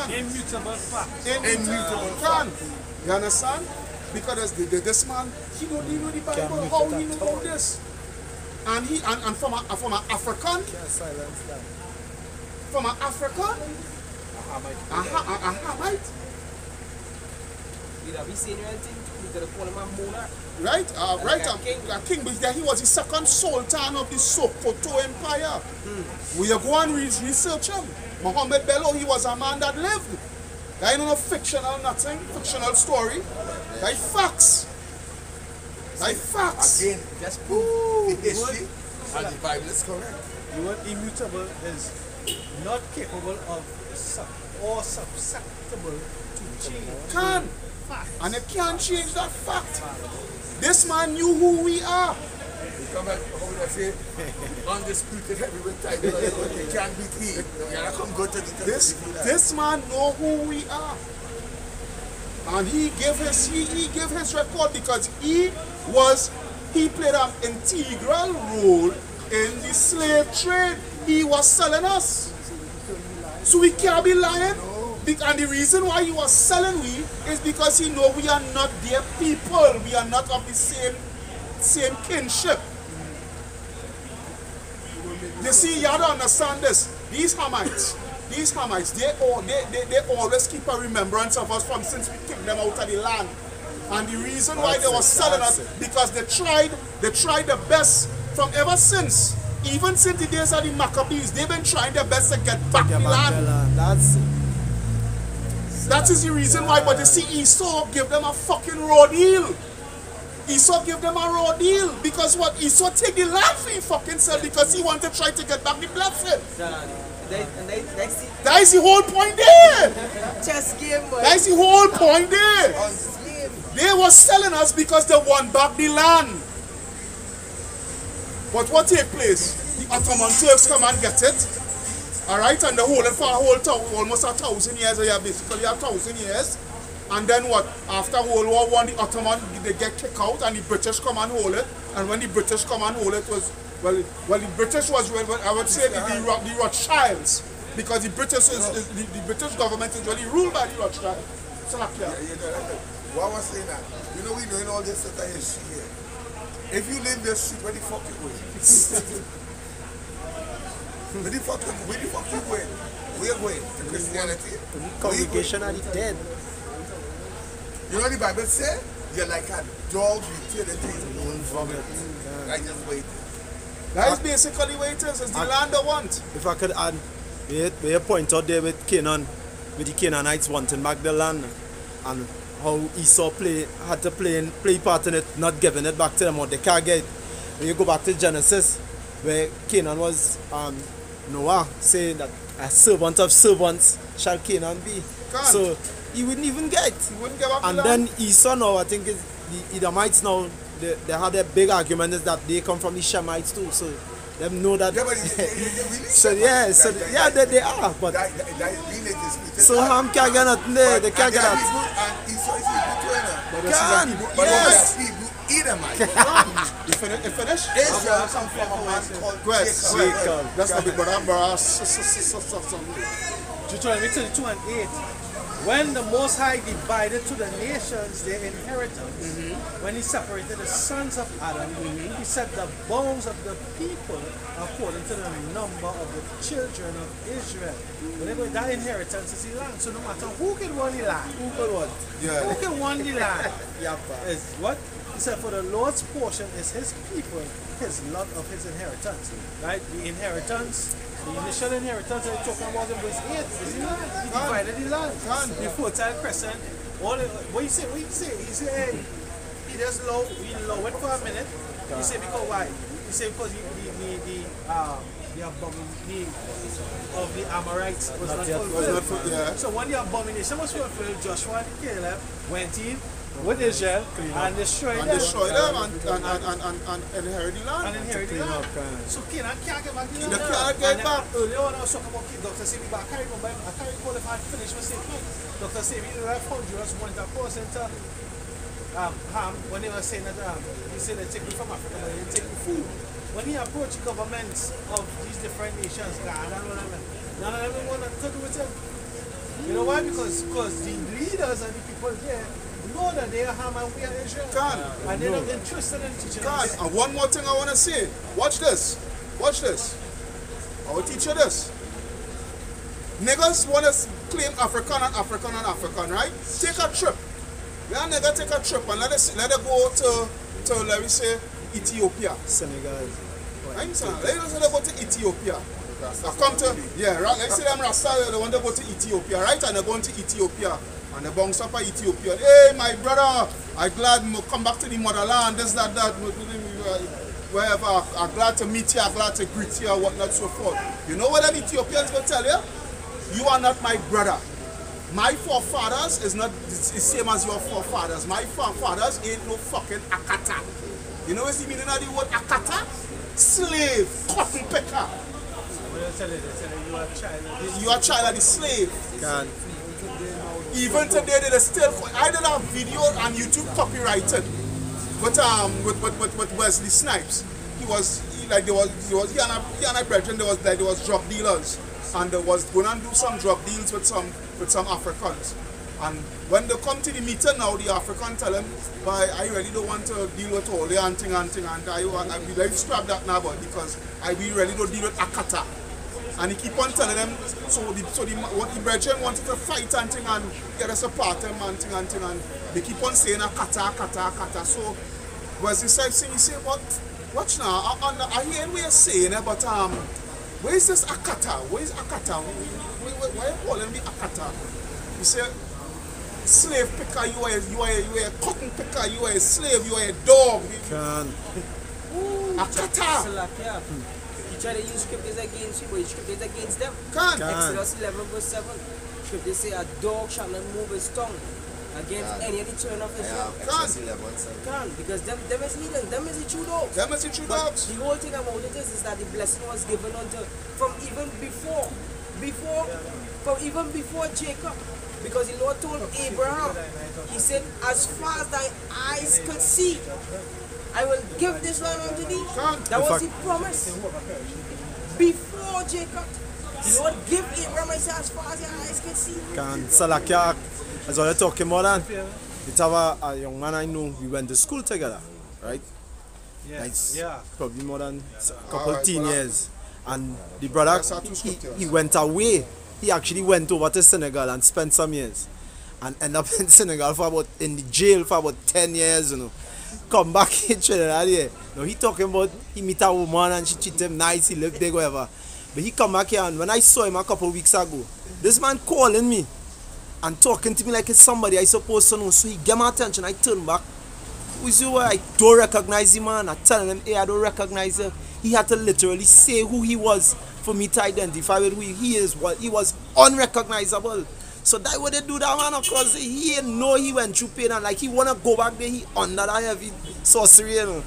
Immutable fact. Immutable Can. You understand? Because this man, he know the Bible, how he know about this. And from an African, from an African, a Hamite, You know, he seen anything too, we could have called him a monarch. right? Like a king. A king, but he was the second sultan of the Sokoto Empire. We go and research him. Muhammad Bello, he was a man that lived. That ain't no fictional nothing, fictional story. That facts. That facts. Again, just prove the history and the Bible is correct. The word immutable is not capable of or susceptible to change. Can. And you can't change that fact. This man knew who we are. You come back, how would I say, undisputed heavyweight title, you can't beat me. You gotta come go to the This man know who we are. And he gave his record because he played an integral role in the slave trade. He was selling us. So we can't be lying. And the reason why he was selling we is because he know we are not their people. We are not of the same kinship. You see, you have to understand this. These Hamites, they always keep a remembrance of us from since we kicked them out of the land. And the reason why they were selling us, because they tried the best from ever since. Even since the days of the Maccabees, they've been trying their best to get back the land. That's it. That is the reason why. But you see, Esau gave them a fucking raw deal. Esau gave them a raw deal. Because what? Esau take the land for him fucking self because he wanted to try to get back the blessing. That is the whole point there. Chess game, boy. That is the whole point there. They were selling us because they want back the land. But what take place? The Ottoman Turks come and get it. Alright, and they hold it for almost 1,000 years. Yeah, basically 1,000 years. And then what? After World War I, the Ottoman, they get kicked out and the British come and hold it. And when the British come and hold it was, well the British was, I would say the Rothschilds. Because the British government is really ruled by the Rothschilds. What was saying that? You know we doing all this stuff history here. If you leave this street, where the fuck you going? Where the fuck you going? Where you going? To Christianity? Congregation are dead. You know what the Bible say? You're like a dog utility. I just wait. That is basically what it is. It's the land they want. If I could add, where you point out there with Canaan, with the Canaanites wanting back the land, and how Esau had to play part in it, not giving it back to them, or they can't get it. When you go back to Genesis, where Canaan was Noah saying that a servant of servants shall Canaan be. So he wouldn't even get it. He wouldn't give up and the then land. Esau now, I think the Edomites now, they had a big argument is that they come from the Shemites too. So they know that. Yeah, but really so yeah, so yeah, they are. But that village is so Ham can't get nothing there. They can't get that. And Esau is But yes. yes. Edomite. You finish? Israel come from a man called Jacob. That's not the brother. Deuteronomy 22:8. When the Most High divided to the nations their inheritance, when he separated the sons of Adam, he set the bounds of the people according to the number of the children of Israel. Whenever that inheritance is the land, so no matter who can win the land, who can win the land, is what? He said, for the Lord's portion is his people, his lot of his inheritance. Right? The inheritance, the initial inheritance that you're talking about in verse 8 is the land. He divided the land. The Fertile Crescent. What you say? He said, hey, he just low it for a minute. He said, because why? He said, because the abomination of the Amorites was not fulfilled. So when the abomination was fulfilled, Joshua and Caleb went in with Israel and destroyed them. And inherit the land. So Canaan can't get back the land. Can't get back. Earlier on I was talking about Dr. Sebi, but I can't recall if I finished my statement. Dr. Sebi, Honduras went across into Ham when they were saying that he said they take me from Africa, but they didn't take me food. When he approached governments of these different nations, none of them wanted to do with him. You know why? Because the leaders and the people there know that they are Ham and we are Israel. And they're not interested in teaching us. And one more thing I want to say. Watch this. I will teach you this. Niggas want to claim African, right? Take a trip. Let a nigga take a trip and let it go to let me say, Ethiopia. Senegal. Right, son? Let us go to Ethiopia. I come to, let's say them Rasta, they want to go to Ethiopia, right? And they're going to Ethiopia. And they bounce up at Ethiopia. Hey, my brother, I'm glad to come back to the motherland, this, that, wherever. I'm glad to meet you, I'm glad to greet you, and whatnot, so forth. You know what them Ethiopians will tell you? You are not my brother. My forefathers is not the same as your forefathers. My forefathers ain't no fucking akata. You know what's the meaning of the word akata? Slave, cotton picker. You are a child of the slave. Even today, they still. I did a video on YouTube copyrighted, but with Wesley Snipes. He and I brethren. There was drug dealers, and they was going and do some drug deals with some Africans. And when they come to the meeting now, the African tell them, "But I really don't want to deal with all the hunting, and I will like scrap that now, but because we really don't deal with Akata." And he keep on telling them, what the brethren wanted to fight and get us apart and they keep on saying Akata. So was this side saying, he say, "But watch now, I hear what you're saying, but where is this Akata? Where is Akata? Why are you calling me Akata?" He said, "Slave picker, you are a cotton picker, you are a slave, you are a dog." Akata. You try to use scriptures against you, but scriptures against them. Exodus 11 verse 7. Scriptures say a dog shall not move his tongue against any of the children of Israel. Because them is heathen, them is the true dogs. Them is the true dogs. The whole thing about it is that the blessing was given unto from even before Jacob. Because the Lord told Abraham, he said, "As far as thy eyes could see, I will give this land unto thee." That was the promise. Before Jacob, the Lord gave Abraham, as far as your eyes could see. Salakia, as what you're talking about, it's a young man I know, we went to school together, right? Yes. Yeah. Probably more than a couple teen years. And the brother, he went away. He actually went over to Senegal and spent some years. And ended up in Senegal in the jail for about 10 years, you know. Come back in Trinidad, yeah. No, he talking about he meet a woman and she treat him nice, he live big, whatever. But he come back here, and when I saw him a couple of weeks ago, this man calling me and talking to me like it's somebody I supposed to know. So he get my attention, I turn back. Who is you? I don't recognize him, man. I telling him, "Hey, I don't recognize him." He had to literally say who he was for me to identify with who he is. He was unrecognizable. So that what they do that, man, because he didn't know he went through pain, and like he wanna go back there, he under that heavy sorcery, you know.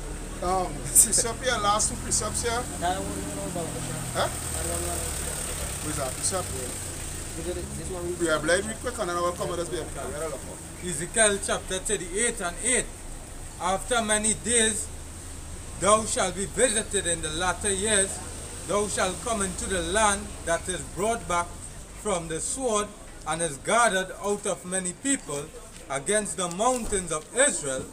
Precept here, last two precepts here. Huh? Where's that precept? We are blind real quick and then I will come with this. Ezekiel chapter 38 and 8. After many days thou shalt be visited in the latter years, thou shalt come into the land that is brought back from the sword and is gathered out of many people against the mountains of Israel,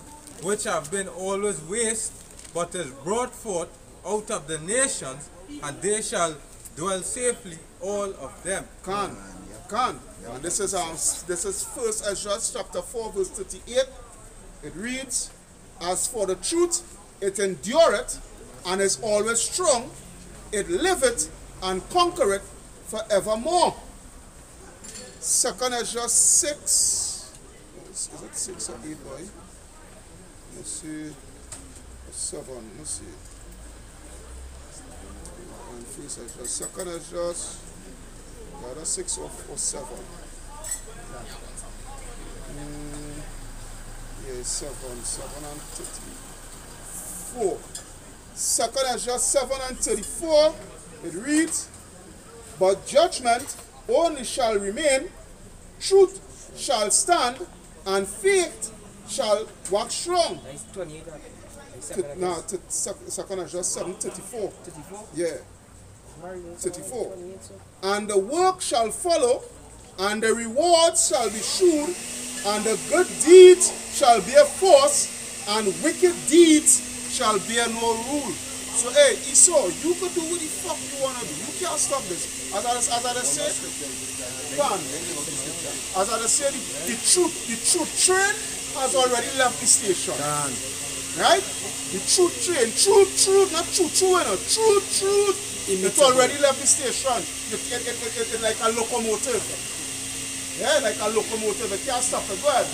which have been always waste, but is brought forth out of the nations, and they shall dwell safely, all of them. And this is First Ezra chapter 4 verse 38. It reads, "As for the truth, it endureth and is always strong. It liveth and conquereth forevermore." Second Ezra 6. Is it 6 or 8, boy? Let's see. 7. Let's see. And First Ezra. Second Ezra. Either 6 or 7. Yeah, 7 and 34. Second Ezra 7 and 34. It reads, "But judgment only shall remain, truth shall stand, and faith shall wax strong." That's 28. No, Second Ezra 7, 34. Yeah. 34. "And the work shall follow, and the rewards shall be sure, and the good deeds shall bear force, and wicked deeds shall bear no rule." So, hey, Esau, you could do what the fuck you want to do. You can't stop this. As I say, the truth train has already left the station. Right? The truth train, truth, not truth, truth. It's already left the station. It's like a locomotive. Yeah, like a locomotive. It can't stop it. Go ahead.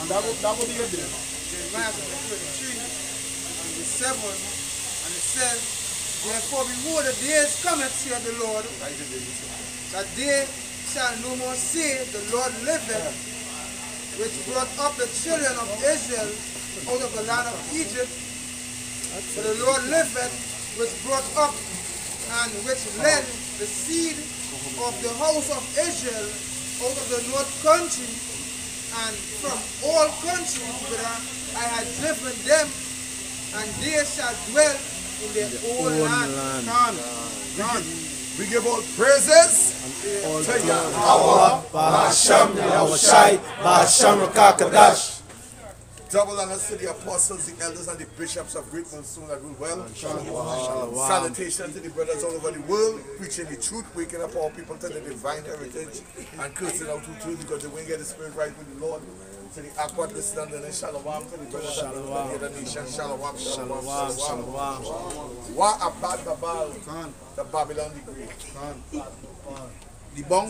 And that will be your day. Jeremiah 33 and the 7, and it says, "Therefore behold, the days cometh, saith the Lord, that they shall no more say, The Lord liveth, which brought up the children of Israel out of the land of Egypt. For the Lord liveth, which brought up and which led the seed of the house of Israel out of the north country, and from all countries whither I had driven them, and they shall dwell in their own land." We give all praises to Yahweh, Bahasham Yahushai, Bahasham Rakakadash. double honors to the apostles, the elders, and the bishops of Great Millstone that rule well. Salutations to the brothers all over the world, preaching the truth, waking up all people to the divine heritage, and cursing out who truth because they won't get the spirit right with the Lord. To the aquat listeners, and then shalom to the brothers and the nation. Shalom, shalom, shalom. Wa abad babal, the Babylon the Great. The bong